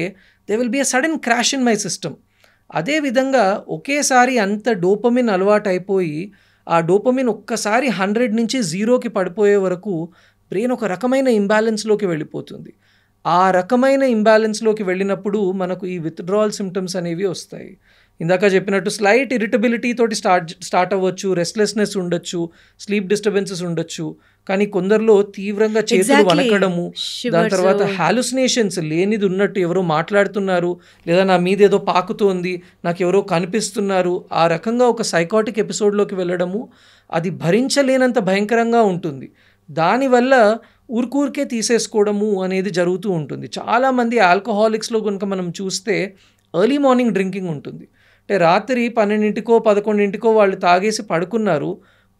they will be a sudden crash in my system. అదేవిధంగా ఒకేసారి అంత డోపమిన్ అలవాటు అయిపోయి ఆ డోపమిన్ ఒక్కసారి 100 నుంచి 0కి పడిపోయే వరకు బ్రెయిన్ ఒక రకమైన ఇంబ్యాలెన్స్లోకి వెళ్ళిపోతుంది. ఆ రకమైన ఇంబ్యాలెన్స్లోకి వెళ్ళినప్పుడు మనకు ఈ విత్డ్రావల్ సిమ్టమ్స్ అనేవి వస్తాయి. ఇందాక చెప్పినట్టు స్లైట్ ఇరిటబిలిటీ తోటి స్టార్ట్ అవ్వచ్చు, రెస్ట్లెస్నెస్ ఉండొచ్చు, స్లీప్ డిస్టర్బెన్సెస్ ఉండొచ్చు, కానీ కొందరిలో తీవ్రంగా చేతులు వణకడము, దాని తర్వాత హాలుసినేషన్స్, లేనిది ఉన్నట్టు ఎవరో మాట్లాడుతున్నారు, లేదా నా మీద ఏదో పాకుతోంది, నాకు ఎవరో కనిపిస్తున్నారు, ఆ రకంగా ఒక సైకాటిక్ ఎపిసోడ్లోకి వెళ్ళడము, అది భరించలేనంత భయంకరంగా ఉంటుంది. దానివల్ల ఊరికే తీసేసుకోవడము అనేది జరుగుతూ ఉంటుంది. చాలామంది ఆల్కహాలిక్స్లో కనుక మనం చూస్తే ఎర్లీ మార్నింగ్ డ్రింకింగ్ ఉంటుంది. అంటే రాత్రి 12కో 11కో వాళ్ళు తాగేసి పడుకున్నారు,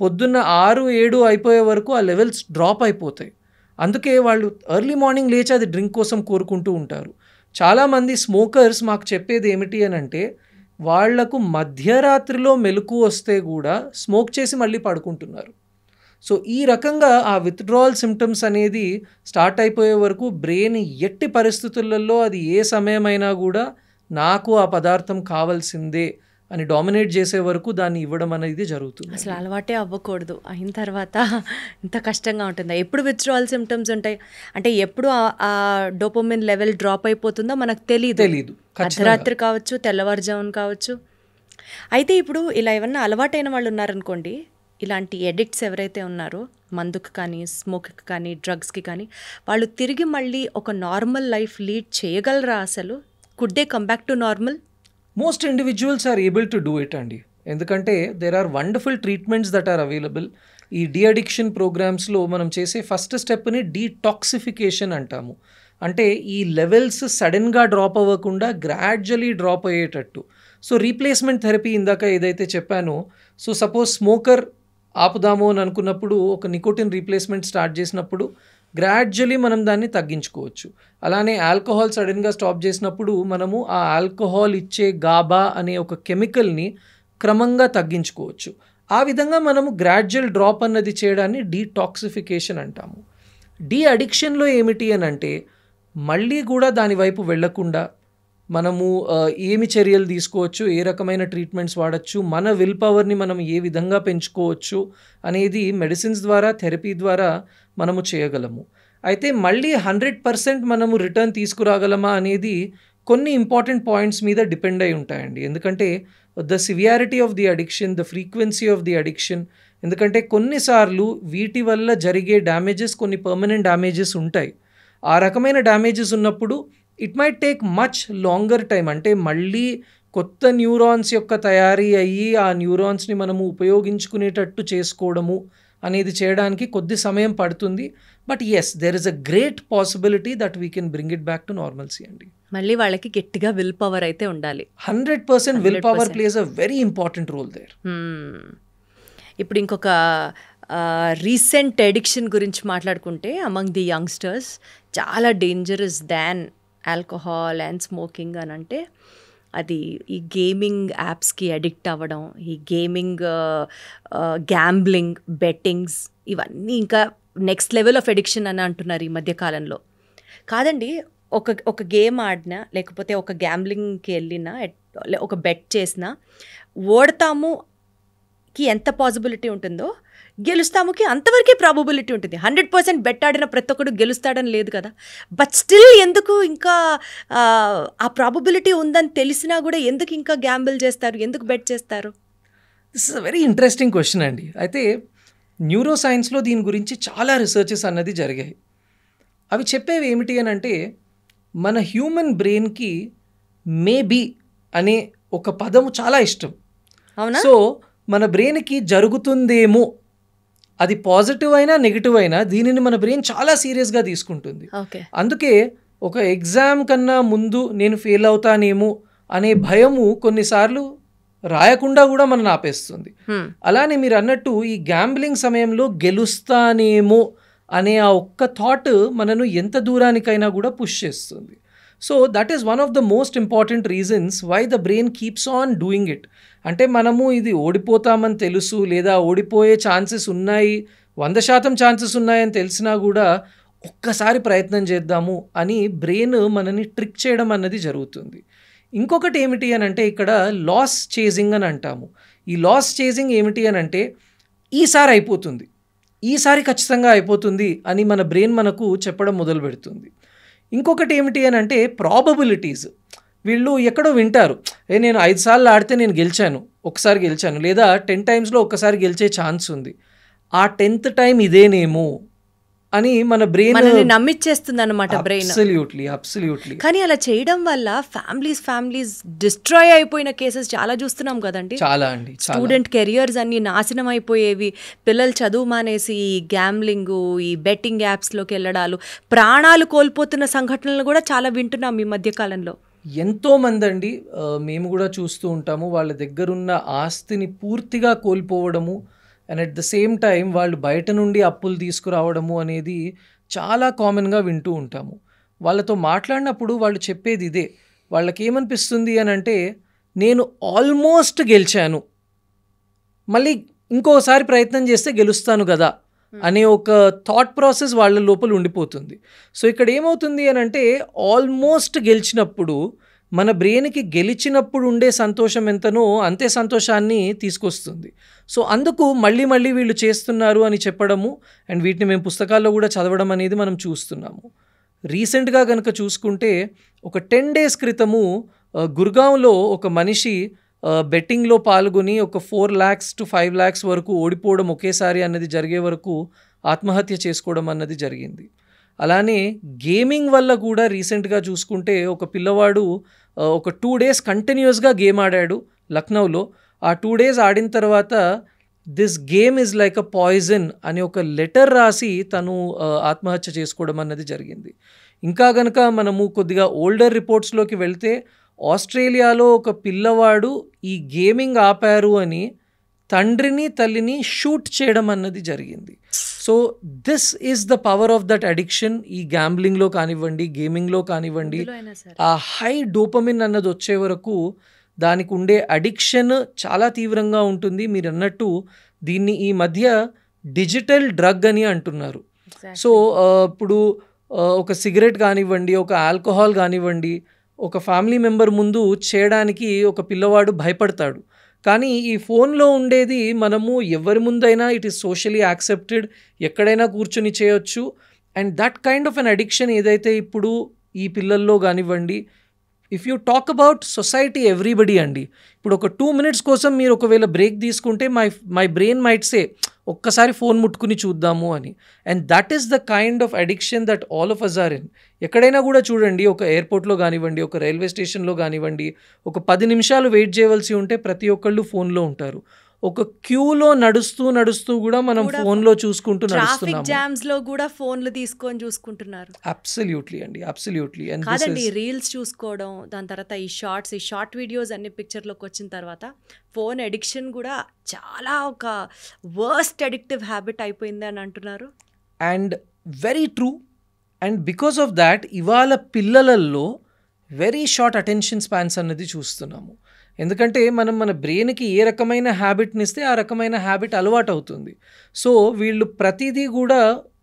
పొద్దున్న 6-7 అయిపోయే వరకు ఆ లెవెల్స్ డ్రాప్ అయిపోతాయి. అందుకే వాళ్ళు ఎర్లీ మార్నింగ్ లేచి అది డ్రింక్ కోసం కోరుకుంటూ ఉంటారు. చాలామంది స్మోకర్స్ మాకు చెప్పేది ఏమిటి అని అంటే, వాళ్లకు మధ్యరాత్రిలో మెలకు వస్తే కూడా స్మోక్ చేసి మళ్ళీ పడుకుంటున్నారు. సో ఈ రకంగా ఆ విత్డ్రావల్ సిమ్టమ్స్ అనేది స్టార్ట్ అయిపోయే వరకు బ్రెయిన్ ఎట్టి పరిస్థితులలో అది ఏ సమయమైనా కూడా నాకు ఆ పదార్థం కావాల్సిందే అని డామినేట్ చేసే వరకు దాన్ని ఇవ్వడం అనేది జరుగుతుంది. అసలు అలవాటే అవ్వకూడదు. అయిన తర్వాత ఇంత కష్టంగా ఉంటుందా? ఎప్పుడు విత్డ్రావల్ సిమ్టమ్స్ ఉంటాయి అంటే, ఎప్పుడు ఆ డోపమిన్ లెవెల్ డ్రాప్ అయిపోతుందో మనకు తెలీదు. అర్ధరాత్రి కావచ్చు, తెల్లవారుజామున కావచ్చు. అయితే ఇప్పుడు ఇలా ఏమన్నా అలవాటైన వాళ్ళు ఉన్నారనుకోండి, ఇలాంటి ఎడిక్ట్స్ ఎవరైతే ఉన్నారో, మందుకు కానీ, స్మోక్కి కానీ, డ్రగ్స్కి కానీ, వాళ్ళు తిరిగి మళ్ళీ ఒక నార్మల్ లైఫ్ లీడ్ చేయగలరా అసలు? Could they come back to normal? Most individuals are able to do it అండి. ఎందుకంటే there are wonderful treatments that are available. ఈ డీఅడిక్షన్ ప్రోగ్రామ్స్లో మనం చేసే ఫస్ట్ స్టెప్ని డీటాక్సిఫికేషన్ అంటాము. అంటే ఈ లెవెల్స్ సడన్గా డ్రాప్ అవ్వకుండా గ్రాడ్యువలీ డ్రాప్ అయ్యేటట్టు. సో రీప్లేస్మెంట్ థెరపీ ఇందాక ఏదైతే చెప్పానో, సో సపోజ్ స్మోకర్ ఆపుదాము అని అనుకున్నప్పుడు ఒక నికోటిన్ రీప్లేస్మెంట్ స్టార్ట్ చేసినప్పుడు గ్రాడ్యువలీ మనం దాన్ని తగ్గించుకోవచ్చు. అలానే ఆల్కహాల్ సడన్గా స్టాప్ చేసినప్పుడు మనము ఆ ఆల్కహాల్ ఇచ్చే గాబా అనే ఒక కెమికల్ని క్రమంగా తగ్గించుకోవచ్చు. ఆ విధంగా మనము గ్రాడ్యువల్ డ్రాప్ అన్నది చేయడాన్ని డీటాక్సిఫికేషన్ అంటాము. అడిక్షన్లో ఏమిటి అని అంటే, మళ్ళీ కూడా దాని వైపు వెళ్లకుండా మనము ఏమి చర్యలు తీసుకోవచ్చు, ఏ రకమైన ట్రీట్మెంట్స్ వాడచ్చు, మన విల్ పవర్ని మనం ఏ విధంగా పెంచుకోవచ్చు అనేది మెడిసిన్స్ ద్వారా, థెరపీ ద్వారా మనము చేయగలము. అయితే మళ్ళీ 100% మనము రిటర్న్ తీసుకురాగలమా అనేది కొన్ని ఇంపార్టెంట్ పాయింట్స్ మీద డిపెండ్ అయి ఉంటాయండి. ఎందుకంటే the severity of the addiction, the frequency of the addiction. ఎందుకంటే కొన్నిసార్లు వీటి వల్ల జరిగే డ్యామేజెస్ కొన్ని పర్మనెంట్ డ్యామేజెస్ ఉంటాయి. ఆ రకమైన డ్యామేజెస్ ఉన్నప్పుడు it might take much longer time. అంటే మళ్ళీ కొత్త న్యూరాన్స్ యొక్క తయారీ అయ్యి ఆ న్యూరాన్స్ని మనము ఉపయోగించుకునేటట్టు చేసుకోవడము అనేది చేయడానికి కొద్ది సమయం పడుతుంది. But yes, there is a great possibility that we can bring it back to normalcy అండి. మళ్ళీ వాళ్ళకి గట్టిగా విల్ పవర్ అయితే ఉండాలి. 100% will power plays a very important role there. ఇప్పుడు ఇంకొక రీసెంట్ ఎడిక్షన్ గురించి మాట్లాడుకుంటే అమంగ్ ది యంగ్స్టర్స్ చాలా dangerous than alcohol and smoking అని అంటే అది ఈ గేమింగ్ యాప్స్కి అడిక్ట్ అవ్వడం, ఈ గేమింగ్, గ్యాంబ్లింగ్, బెట్టింగ్స్, ఇవన్నీ ఇంకా నెక్స్ట్ లెవెల్ ఆఫ్ ఎడిక్షన్ అని అంటున్నారు ఈ మధ్యకాలంలో. కాదండి, ఒక గేమ్ ఆడినా లేకపోతే ఒక గ్యాంబ్లింగ్కి వెళ్ళినా ఒక బెట్ చేసినా ఓడతాముకి ఎంత పాసిబిలిటీ ఉంటుందో గెలుస్తాముకి అంతవరకే ప్రాబబిలిటీ ఉంటుంది. 100% బెట్ ఆడిన ప్రతి ఒక్కడు గెలుస్తాడని లేదు కదా. బట్ స్టిల్ ఎందుకు ఇంకా ఆ ప్రాబబిలిటీ ఉందని తెలిసినా కూడా ఎందుకు ఇంకా గ్యాంబుల్ చేస్తారు, ఎందుకు బెట్ చేస్తారు? This is a very interesting question అండి. అయితే న్యూరో సైన్స్లో దీని గురించి చాలా రీసెర్చెస్ అన్నది జరిగాయి. అవి చెప్పేవి ఏమిటి అని అంటే, మన హ్యూమన్ బ్రెయిన్కి మేబీ అనే ఒక పదము చాలా ఇష్టం. అవునా? సో మన బ్రెయిన్కి జరుగుతుందేమో, అది పాజిటివ్ అయినా నెగిటివ్ అయినా దీనిని మన బ్రెయిన్ చాలా సీరియస్గా తీసుకుంటుంది. అందుకే ఒక ఎగ్జామ్ కన్నా ముందు నేను ఫెయిల్ అవుతానేమో అనే భయము కొన్నిసార్లు రాయకుండా కూడా మనం ఆపేస్తుంది. అలానే మీరు అన్నట్టు ఈ గ్యాంబ్లింగ్ సమయంలో గెలుస్తానేమో అనే ఆ ఒక్క థాట్ మనను ఎంత దూరానికైనా కూడా పుష్ చేస్తుంది. So that is one of the most important reasons why the brain keeps on doing it. అంటే మనము ఇది ఓడిపోతామని తెలుసు, లేదా ఓడిపోయే ఛాన్సెస్ ఉన్నాయి, 100% ఛాన్సెస్ ఉన్నాయని తెలిసినా కూడా ఒక్కసారి ప్రయత్నం చేద్దాము అని బ్రెయిన్ మనని ట్రిక్ చేయడం అన్నది జరుగుతుంది. ఇంకొకటి ఏమిటి అని అంటే ఇక్కడ లాస్ చేజింగ్ అని అంటాము. ఈ లాస్ చేజింగ్ ఏమిటి అని అంటే ఈసారి అయిపోతుంది, ఈసారి ఖచ్చితంగా అయిపోతుంది అని మన బ్రెయిన్ మనకు చెప్పడం మొదలు పెడుతుంది. ఇంకొకటి ఏమిటి అని అంటే ప్రాబబిలిటీస్. వీళ్ళు ఎక్కడో వింటారు, నేను 5 సార్లు ఆడితే నేను గెలిచాను, ఒకసారి గెలిచాను, లేదా 10 టైమ్స్లో ఒక్కసారి గెలిచే ఛాన్స్ ఉంది, ఆ 10th టైం ఇదేనేమో అని మన బ్రెయిన్ నమ్మిచ్చేస్తుంది అన్నమాట బ్రెయిన్. అబ్సల్యూట్లీ. కానీ అలా చేయడం వల్ల ఫ్యామిలీస్ డిస్ట్రాయ్ అయిపోయిన కేసెస్ చాలా చూస్తున్నాం కదండి. చాలా అండి. స్టూడెంట్ కెరియర్స్ అన్ని నాశనం అయిపోయేవి, పిల్లలు చదువు మానేసి ఈ గ్యాంబ్లింగ్, ఈ బెట్టింగ్ యాప్స్లోకి వెళ్ళడాలు, ప్రాణాలు కోల్పోతున్న సంఘటనలు కూడా చాలా వింటున్నాం ఈ మధ్యకాలంలో. ఎంతోమంది అండి, మేము కూడా చూస్తూ ఉంటాము, వాళ్ళ దగ్గరున్న ఆస్తిని పూర్తిగా కోల్పోవడము and at the same time వాళ్ళు బయట నుండి అప్పులు తీసుకురావడము అనేది చాలా కామన్గా వింటూ ఉంటాము. వాళ్ళతో మాట్లాడినప్పుడు వాళ్ళు చెప్పేది ఇదే. వాళ్ళకి ఏమనిపిస్తుంది అని అంటే, నేను ఆల్మోస్ట్ గెలిచాను, మళ్ళీ ఇంకోసారి ప్రయత్నం చేస్తే గెలుస్తాను కదా అనే ఒక థాట్ ప్రాసెస్ వాళ్ళ లోపల ఉండిపోతుంది. సో ఇక్కడ ఏమవుతుంది అని అంటే, ఆల్మోస్ట్ గెలిచినప్పుడు మన బ్రెయిన్కి గెలిచినప్పుడు ఉండే సంతోషం ఎంతనో అంతే సంతోషాన్ని తీసుకొస్తుంది. సో అందుకు మళ్ళీ వీళ్ళు చేస్తున్నారు అని చెప్పడము అండ్ వీటిని మేము పుస్తకాల్లో కూడా చదవడం అనేది మనం చూస్తున్నాము. రీసెంట్గా కనుక చూసుకుంటే ఒక 10 days క్రితము గుర్గాంలో ఒక మనిషి బెట్టింగ్లో పాల్గొని ఒక 4 lakhs to 5 lakhs వరకు ఓడిపోవడం ఒకేసారి అన్నది జరిగే వరకు ఆత్మహత్య చేసుకోవడం అన్నది జరిగింది. అలానే గేమింగ్ వల్ల కూడా రీసెంట్గా చూసుకుంటే ఒక పిల్లవాడు ఒక 2 days కంటిన్యూస్గా గేమ్ ఆడాడు లక్నోలో. ఆ 2 days ఆడిన తర్వాత this game is like a poison అని ఒక లెటర్ రాసి తను ఆత్మహత్య చేసుకోవడం అన్నది జరిగింది. ఇంకా కనుక మనము కొద్దిగా ఓల్డర్ రిపోర్ట్స్లోకి వెళ్తే, ఆస్ట్రేలియాలో ఒక పిల్లవాడు ఈ గేమింగ్ ఆపారు అని తండ్రిని తల్లిని షూట్ చేయడం అన్నది జరిగింది. So this is the power of that addiction. ఈ గ్యాంబ్లింగ్లో కానివ్వండి, గేమింగ్లో కానివ్వండి, ఆ హై డోపమిన్ అన్నది వచ్చే వరకు దానికి ఉండే అడిక్షన్ చాలా తీవ్రంగా ఉంటుంది. మీరు అన్నట్టు దీన్ని ఈ మధ్య డిజిటల్ డ్రగ్ అని అంటున్నారు. సో ఇప్పుడు ఒక సిగరెట్ కానివ్వండి, ఒక ఆల్కహాల్ కానివ్వండి, ఒక ఫ్యామిలీ మెంబర్ ముందు చేయడానికి ఒక పిల్లవాడు భయపడతాడు. కానీ ఈ ఫోన్లో ఉండేది మనము ఎవరి ముందైనా ఇట్ ఈస్ సోషలీ యాక్సెప్టెడ్, ఎక్కడైనా కూర్చొని చేయొచ్చు. And that kind of an addiction ఏదైతే ఇప్పుడు ఈ పిల్లల్లో కానివ్వండి if you talk about society everybody అండి, ఇప్పుడు ఒక 2 minutes కోసం మీరు ఒకవేళ బ్రేక్ తీసుకుంటే మై బ్రెయిన్ మైట్ సే ఒక్కసారి ఫోన్ ముట్టుకుని చూద్దాము అని. And that is the kind of addiction that all of us are in. ఎక్కడైనా కూడా చూడండి, ఒక ఎయిర్పోర్ట్లో కానివ్వండి, ఒక రైల్వే స్టేషన్లో కానివ్వండి, ఒక 10 నిమిషాలు వెయిట్ చేయవలసి ఉంటే ప్రతి ఒక్కళ్ళు ఫోన్లో ఉంటారు. ఒక క్యూలో నడుస్తూ కూడా మనం ఫోన్లో చూసుకుంటూ ట్రాఫిక్ నడుస్తున్నాము. జామ్స్ లో కూడా ఫోన్లు తీసుకొని చూసుకుంటున్నారు. అబ్సల్యూట్లీ అండి, అబ్సల్యూట్లీ. అండ్ కాదండి, రీల్స్ చూసుకోవడం, దాని తర్వాత ఈ షార్ట్ వీడియోస్ అన్ని పిక్చర్లోకి వచ్చిన తర్వాత ఫోన్ అడిక్షన్ కూడా చాలా ఒక వర్స్ట్ అడిక్టివ్ హ్యాబిట్ అయిపోయింది అని అంటున్నారు. And very true. And because of that ఇవాళ పిల్లలలో వెరీ షార్ట్ అటెన్షన్ స్పాన్స్ అన్నది చూస్తున్నాము. ఎందుకంటే మనం మన బ్రెయిన్కి ఏ రకమైన హ్యాబిట్ని ఇస్తే ఆ రకమైన హ్యాబిట్ అలవాటు అవుతుంది. సో వీళ్ళు ప్రతిదీ కూడా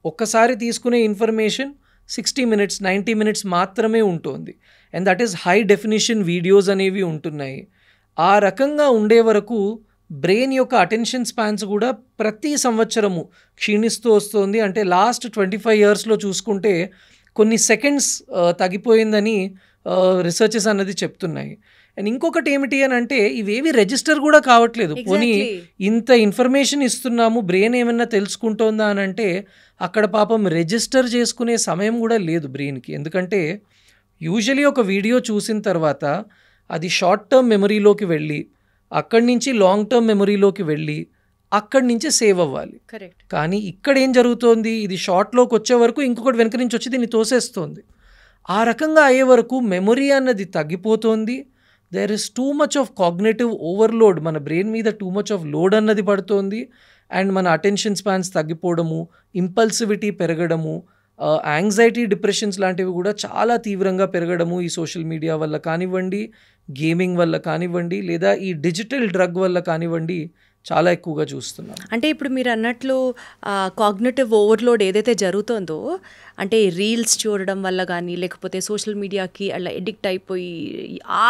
ఒక్కసారి తీసుకునే ఇన్ఫర్మేషన్ 60 minutes 90 minutes మాత్రమే ఉంటుంది. And that is high definition videos అనేవి ఉంటున్నాయి. ఆ రకంగా ఉండే వరకు బ్రెయిన్ యొక్క అటెన్షన్ స్పాన్స్ కూడా ప్రతి సంవత్సరము క్షీణిస్తూ వస్తుంది. అంటే లాస్ట్ 25 yearsలో చూసుకుంటే కొన్ని సెకండ్స్ తగ్గిపోయిందని రీసెర్చెస్ అన్నది చెప్తున్నాయి. అండ్ ఇంకొకటి ఏమిటి అని అంటే ఇవేవి రిజిస్టర్ కూడా కావట్లేదు. పోనీ ఇంత ఇన్ఫర్మేషన్ ఇస్తున్నాము, బ్రెయిన్ ఏమన్నా తెలుసుకుంటోందా అని అంటే అక్కడ పాపం రిజిస్టర్ చేసుకునే సమయం కూడా లేదు బ్రెయిన్కి. ఎందుకంటే యూజువలీ ఒక వీడియో చూసిన తర్వాత అది షార్ట్ టర్మ్ మెమరీలోకి వెళ్ళి అక్కడి నుంచి లాంగ్ టర్మ్ మెమరీలోకి వెళ్ళి అక్కడి నుంచే సేవ్ అవ్వాలి. కానీ ఇక్కడ ఏం జరుగుతోంది, ఇది షార్ట్లోకి వచ్చే వరకు ఇంకొకటి వెనక నుంచి వచ్చి దీన్ని తోసేస్తోంది. ఆ రకంగా అయ్యే వరకు మెమరీ అన్నది తగ్గిపోతుంది. There is too much of cognitive overload, మన బ్రెయిన్ మీద టూ మచ్ ఆఫ్ లోడ్ అన్నది పడుతోంది. అండ్ మన అటెన్షన్ స్పాన్స్ తగ్గిపోవడము, ఇంపల్సివిటీ పెరగడము, యాంగ్జైటీ, డిప్రెషన్స్ లాంటివి కూడా చాలా తీవ్రంగా పెరగడము ఈ సోషల్ మీడియా వల్ల కానివ్వండి, గేమింగ్ వల్ల కానివ్వండి, లేదా ఈ డిజిటల్ డ్రగ్ వల్ల కానివ్వండి చాలా ఎక్కువగా చూస్తున్నాం. అంటే ఇప్పుడు మీరు అన్నట్లు కాగ్నిటివ్ ఓవర్లోడ్ ఏదైతే జరుగుతుందో, అంటే రీల్స్ చూడడం వల్ల కానీ లేకపోతే సోషల్ మీడియాకి అలా ఎడిక్ట్ అయిపోయి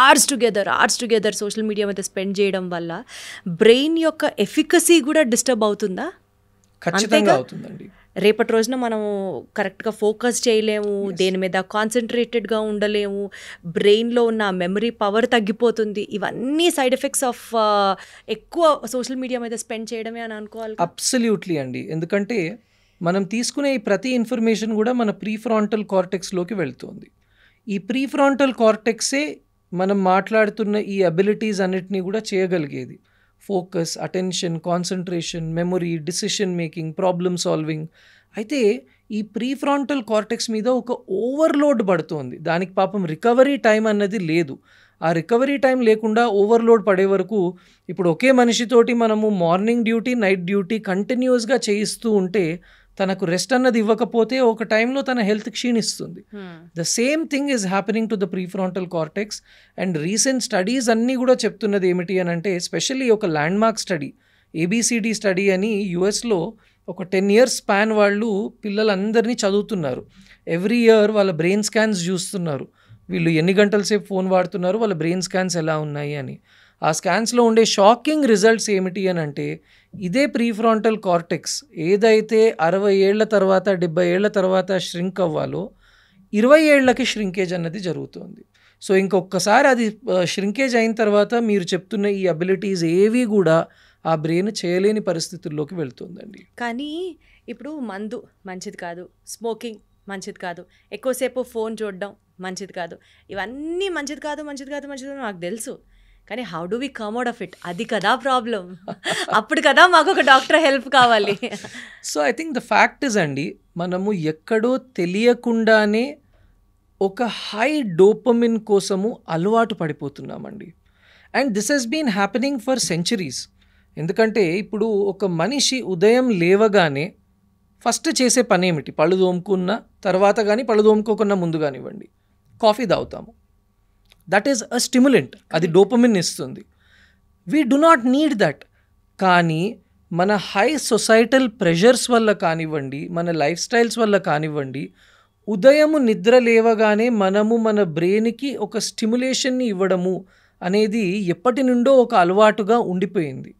ఆర్స్ టుగెదర్ సోషల్ మీడియా మీద స్పెండ్ చేయడం వల్ల బ్రెయిన్ యొక్క ఎఫికసీ కూడా డిస్టర్బ్ అవుతుందా? ఖచ్చితంగా అవుతుందండి. రేపటి రోజున మనం కరెక్ట్గా ఫోకస్ చేయలేము, దేని మీద కాన్సన్ట్రేటెడ్గా ఉండలేము, బ్రెయిన్లో ఉన్న మెమరీ పవర్ తగ్గిపోతుంది. ఇవన్నీ సైడ్ ఎఫెక్ట్స్ ఆఫ్ ఎక్కువ సోషల్ మీడియా మీద స్పెండ్ చేయడమే అని అనుకోవాలి. అబ్సల్యూట్లీ అండి. ఎందుకంటే మనం తీసుకునే ఈ ప్రతి ఇన్ఫర్మేషన్ కూడా మన ప్రీఫ్రాంటల్ కార్టెక్స్లోకి వెళ్తుంది. ఈ ప్రీఫ్రాంటల్ కార్టెక్సే మనం మాట్లాడుతున్న ఈ అబిలిటీస్ అన్నిటినీ కూడా చేయగలిగేది. Focus, attention, concentration, memory, decision making, problem solving. అయితే ఈ ప్రీఫ్రాంటల్ కార్టెక్స్ మీద ఒక ఓవర్లోడ్ పడుతోంది. దానికి పాపం రికవరీ టైం అన్నది లేదు. ఆ రికవరీ టైం లేకుండా ఓవర్లోడ్ పడే వరకు ఇప్పుడు ఒకే మనిషితోటి మనము మార్నింగ్ డ్యూటీ, నైట్ డ్యూటీ కంటిన్యూస్గా చేయిస్తూ ఉంటే తనకు రెస్ట్ అన్నది ఇవ్వకపోతే ఒక టైంలో తన హెల్త్ క్షీణిస్తుంది. The same thing is happening to the prefrontal cortex. And recent studies అన్నీ కూడా చెప్తున్నది ఏమిటి అని అంటే, ఎస్పెషల్లీ ఒక ల్యాండ్మార్క్ స్టడీ, ABCD స్టడీ అని యుఎస్లో ఒక 10 years స్పాన్ వాళ్ళు పిల్లలందరినీ చదువుతున్నారు. ఎవ్రీ ఇయర్ వాళ్ళ బ్రెయిన్ స్కాన్స్ చూస్తున్నారు. వీళ్ళు ఎన్ని గంటల సేపు ఫోన్ వాడుతున్నారు, వాళ్ళ బ్రెయిన్ స్కాన్స్ ఎలా ఉన్నాయి అని. ఆ స్కాన్స్లో ఉండే షాకింగ్ రిజల్ట్స్ ఏమిటి అని అంటే, ఇదే ప్రీఫ్రాంటల్ కార్టెక్స్ ఏదైతే 60 ఏళ్ల తర్వాత 70 ఏళ్ల తర్వాత ష్రింక్ అవ్వాలో 20 ఏళ్లకి ష్రింకేజ్ అన్నది జరుగుతుంది. సో ఇంకొకసారి అది ష్రింకేజ్ అయిన తర్వాత మీరు చెప్తున్న ఈ అబిలిటీస్ ఏవి కూడా ఆ బ్రెయిన్ చేయలేని పరిస్థితుల్లోకి వెళ్తుందండి. కానీ ఇప్పుడు మందు మంచిది కాదు, స్మోకింగ్ మంచిది కాదు, ఎక్కువసేపు ఫోన్ చూడడం మంచిది కాదు, ఇవన్నీ మంచిది కాదు నాకు తెలుసు. కానీ how do we come out of it? అది కదా ప్రాబ్లం. అప్పుడు కదా మాకు ఒక డాక్టర్ హెల్ప్ కావాలి. So I think the fact is అండి, మనము ఎక్కడో తెలియకుండానే ఒక హై డోపమిన్ కోసము అలవాటు పడిపోతున్నామండి. And this has been happening for centuries. ఎందుకంటే ఇప్పుడు ఒక మనిషి ఉదయం లేవగానే ఫస్ట్ చేసే పని ఏమిటి? పళ్ళు తోముకున్న తర్వాత కానీ పళ్ళు తోముకోకుండా ముందు కానివ్వండి కాఫీ తాగుతాము. దట్ ఈస్ అ స్టిమ్యులెంట్, అది డోపమిన్ ఇస్తుంది. We do not need that. కానీ మన హై సొసైటల్ ప్రెషర్స్ వల్ల కానివ్వండి, మన లైఫ్ స్టైల్స్ వల్ల కానివ్వండి, ఉదయము నిద్ర లేవగానే మనము మన బ్రెయిన్కి ఒక స్టిమ్యులేషన్ని ఇవ్వడము అనేది ఎప్పటి నుండో ఒక అలవాటుగా ఉండిపోయింది.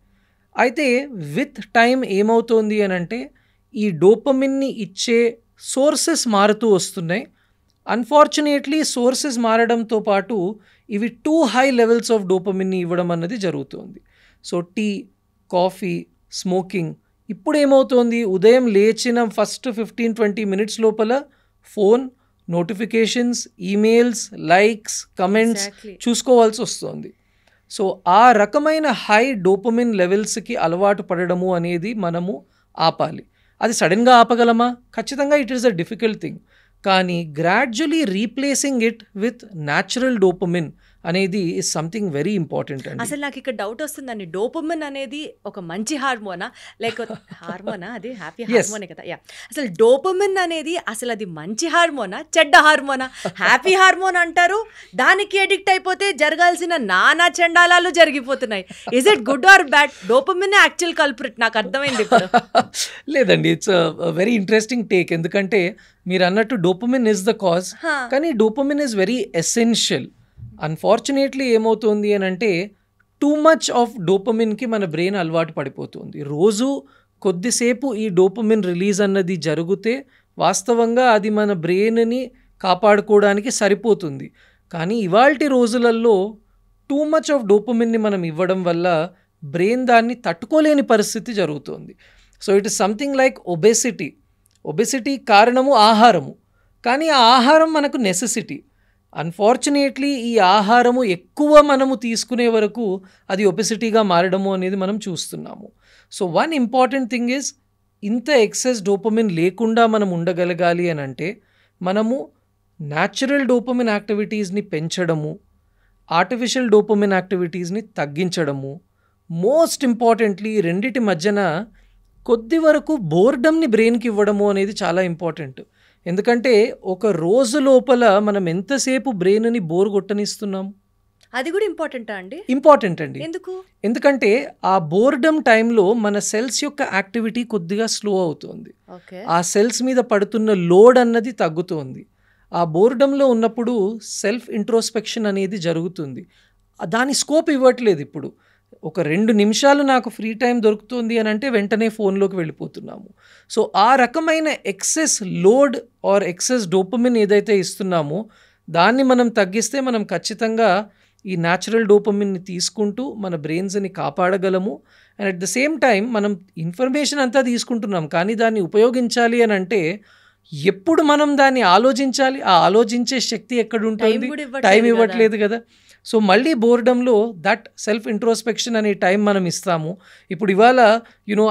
అయితే విత్ టైం ఏమవుతోంది అని అంటే, ఈ డోపమిన్ని ఇచ్చే సోర్సెస్ మారుతూ వస్తున్నాయి. అన్ఫార్చునేట్లీ సోర్సెస్ మారడంతో పాటు ఇవి టూ హై లెవెల్స్ ఆఫ్ డోపమిన్ని ఇవ్వడం అన్నది జరుగుతుంది. సో టీ, కాఫీ, స్మోకింగ్, ఇప్పుడు ఏమవుతోంది, ఉదయం లేచిన ఫస్ట్ 15-20 మినిట్స్ లోపల phone, notifications, emails, likes, comments చూసుకోవాల్సి వస్తుంది. సో ఆ రకమైన హై డోపమిన్ లెవెల్స్కి అలవాటు పడడము అనేది మనము ఆపాలి. అది సడన్గా ఆపగలమా? ఖచ్చితంగా it is a difficult thing. కానీ gradually replacing it with natural dopamine అనేది ఇస్ సంథింగ్ వెరీ ఇంపార్టెంట్ అండి. అసలు నాకు ఇక్కడ డౌట్ వస్తుందండి, డోపమిన్ అనేది ఒక మంచి హార్మోనా లేకపోతే హార్మోనా, అది హ్యాపీ హార్మోనే కదా? యా, అసలు డోపమిన్ అనేది అసలు అది మంచి హార్మోనా చెడ్డ హార్మోనా? హ్యాపీ హార్మోన్ అంటారు, దానికి అడిక్ట్ అయిపోతే జరగాల్సిన నానా చండాలాలు జరిగిపోతున్నాయి. Is it good or bad? Dopamine actual culprit, నాకు అర్థమైంది ఇప్పుడు. లేదండి, ఇట్స్ వెరీ ఇంట్రెస్టింగ్ టేక్. ఎందుకంటే మీరు అన్నట్టు డోపమిన్ ఇస్ ద కాజ్, కానీ dopamine is very essential. Unfortunately ఏమవుతుంది అని అంటే టూ మచ్ ఆఫ్ డోపమిన్కి మన బ్రెయిన్ అలవాటు పడిపోతుంది. రోజు కొద్దిసేపు ఈ డోపమిన్ రిలీజ్ అన్నది జరిగితే వాస్తవంగా అది మన బ్రెయిన్ని కాపాడుకోవడానికి సరిపోతుంది. కానీ ఇవాల్టి రోజులలో టూ మచ్ ఆఫ్ డోపమిన్ని మనం ఇవ్వడం వల్ల బ్రెయిన్ దాన్ని తట్టుకోలేని పరిస్థితి జరుగుతుంది. So it is something like obesity కారణము ఆహారము, కానీ ఆ ఆహారం మనకు నెసెసిటీ. అన్ఫార్చునేట్లీ ఈ ఆహారము ఎక్కువ మనము తీసుకునే వరకు అది ఒబెసిటీగా మారడము అనేది మనం చూస్తున్నాము. So one important thing is, ఇంత ఎక్సెస్ డోపమిన్ లేకుండా మనం ఉండగలగాలి అని అంటే మనము న్యాచురల్ డోపమిన్ యాక్టివిటీస్ని పెంచడము, ఆర్టిఫిషియల్ డోపమిన్ యాక్టివిటీస్ని తగ్గించడము, మోస్ట్ ఇంపార్టెంట్లీ రెండిటి మధ్యన కొద్ది వరకు బోర్డమ్ని బ్రెయిన్కి ఇవ్వడము అనేది చాలా ఇంపార్టెంట్. ఎందుకంటే ఒక రోజు లోపల మనం ఎంతసేపు బ్రెయిన్ని బోర్ కొట్టనిస్తున్నాము, అది కూడా ఇంపార్టెంటా అండి? ఇంపార్టెంట్ అండి. ఎందుకు? ఎందుకంటే ఆ బోర్డమ్ టైంలో మన సెల్స్ యొక్క యాక్టివిటీ కొద్దిగా స్లో అవుతుంది, ఆ సెల్స్ మీద పడుతున్న లోడ్ అన్నది తగ్గుతుంది. ఆ బోర్డమ్లో ఉన్నప్పుడు సెల్ఫ్ ఇంట్రోస్పెక్షన్ అనేది జరుగుతుంది. దాని స్కోప్ ఇవ్వట్లేదు. ఇప్పుడు ఒక 2 నిమిషాలు నాకు ఫ్రీ టైం దొరుకుతుంది అని అంటే వెంటనే ఫోన్లోకి వెళ్ళిపోతున్నాము. సో ఆ రకమైన excess load or excess dopamine ఏదైతే ఇస్తున్నామో దాన్ని మనం తగ్గిస్తే మనం ఖచ్చితంగా ఈ న్యాచురల్ డోపమిన్ని తీసుకుంటూ మన బ్రెయిన్స్ని కాపాడగలము. And at the same time మనం ఇన్ఫర్మేషన్ అంతా తీసుకుంటున్నాం, కానీ దాన్ని ఉపయోగించాలి అని అంటే ఎప్పుడు మనం దాన్ని ఆలోచించాలి, ఆ ఆలోచించే శక్తి ఎక్కడ ఉంటుంది? టైం ఇవ్వట్లేదు కదా. సో మళ్ళీ బోర్డంలో దట్ సెల్ఫ్ ఇంట్రోస్పెక్షన్ అనే టైం మనం ఇస్తాము. ఇప్పుడు ఇవాళ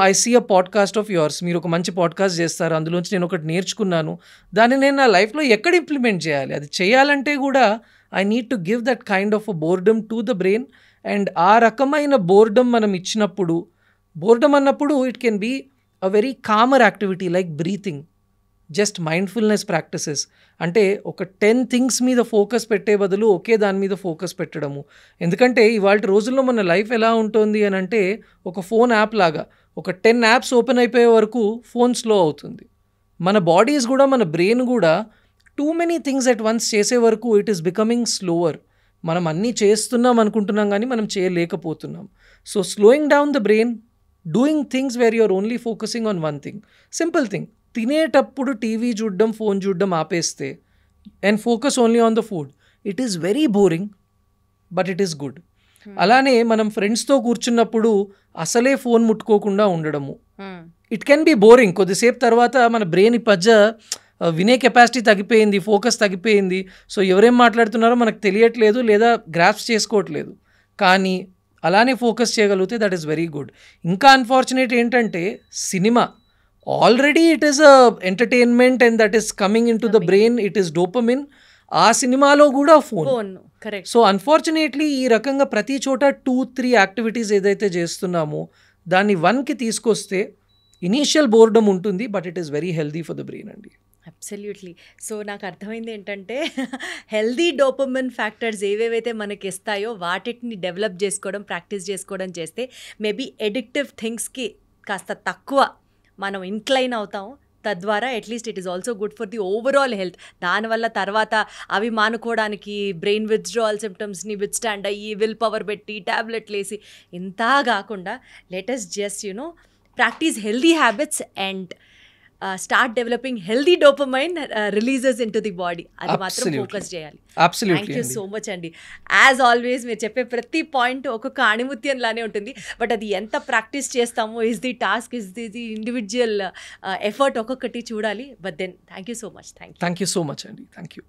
I see a podcast of yours, మీరు ఒక మంచి పాడ్కాస్ట్ చేస్తారు, అందులోంచి నేను ఒకటి నేర్చుకున్నాను, దాన్ని నేను నా లైఫ్లో ఎక్కడ ఇంప్లిమెంట్ చేయాలి? అది చేయాలంటే కూడా I need to give that kind of a boredom to the brain. And ఆ రకమైన బోర్డమ్ మనం ఇచ్చినప్పుడు, బోర్డమ్ అన్నప్పుడు it can be a very calmer activity like breathing, just mindfulness practices. అంటే ఒక 10 థింగ్స్ మీద ఫోకస్ పెట్టే బదులు ఒకే దాని మీద ఫోకస్ పెట్టడము. ఎందుకంటే ఇవాళ రోజుల్లో మన లైఫ్ ఎలా ఉంటుంది అని అంటే ఒక ఫోన్ యాప్ లాగా ఒక 10 యాప్స్ ఓపెన్ అయిపోయే వరకు ఫోన్ స్లో అవుతుంది. మన బాడీస్ కూడా, మన బ్రెయిన్ కూడా too many things at once చేసే వరకు ఇట్ ఈస్ బికమింగ్ స్లోవర్. మనం అన్నీ చేస్తున్నాం అనుకుంటున్నాం కానీ మనం చేయలేకపోతున్నాం. So slowing down the brain, doing things where you're only focusing on one thing. Simple thing, తినేటప్పుడు టీవీ చూడడం, ఫోన్ చూడడం ఆపేస్తే and focus only on the food, it is very boring but it is good. అలానే మనం ఫ్రెండ్స్తో కూర్చున్నప్పుడు అసలే phone ముట్టుకోకుండా ఉండడము, ఇట్ కెన్ బి బోరింగ్. కొద్దిసేపు తర్వాత మన బ్రెయిన్ మధ్య వినే కెపాసిటీ తగ్గిపోయింది, ఫోకస్ తగ్గిపోయింది. సో ఎవరేం మాట్లాడుతున్నారో మనకు తెలియట్లేదు లేదా గ్రాస్ప్ చేసుకోవట్లేదు. కానీ అలానే ఫోకస్ చేయగలిగితే దట్ ఈస్ వెరీ గుడ్. ఇంకా అన్ఫార్చునేట్ ఏంటంటే cinema already it is a entertainment and that is coming in to the brain, it is dopamine. ఆ సినిమాలో కూడా ఫోన్. సో అన్ఫార్చునేట్లీ ఈ రకంగా ప్రతి చోట 2-3 యాక్టివిటీస్ ఏదైతే చేస్తున్నామో దాన్ని 1కి తీసుకొస్తే ఇనీషియల్ బోర్డమ్ ఉంటుంది, but it is very healthy for the brain అండి. అబ్సల్యూట్లీ. సో నాకు అర్థమైంది ఏంటంటే హెల్దీ డోపమిన్ ఫ్యాక్టర్స్ ఏవేవైతే మనకి ఇస్తాయో వాటిని డెవలప్ చేసుకోవడం, ప్రాక్టీస్ చేసుకోవడం చేస్తే మేబీ ఎడిక్టివ్ థింగ్స్కి కాస్త తక్కువ మనం ఇంక్లైన్ అవుతాం. తద్వారా at least it is also good for the overall health. దానివల్ల తర్వాత అవి మానుకోవడానికి బ్రెయిన్ విత్డ్రావల్ సిమ్టమ్స్ని విత్స్టాండ్ అయ్యి విల్ పవర్ పెట్టి ట్యాబ్లెట్లు వేసి ఇంతా కాకుండా let us just practice healthy habits and start developing healthy dopamine releases in to the body. అది మాత్రం Absolutely. ఫోకస్ చేయాలి. Absolutely థ్యాంక్ యూ అండి. సో మచ్ అండి. యాజ్ ఆల్వేస్ మీరు చెప్పే ప్రతి పాయింట్ ఒక్కొక్క ఆణిముత్యంలానే ఉంటుంది. బట్ అది ఎంత ప్రాక్టీస్ చేస్తామో is the task, is the individual effort ఒక్కొక్కటి చూడాలి. But then thank you so much. Thank you. Thank you so much అండి. Thank you.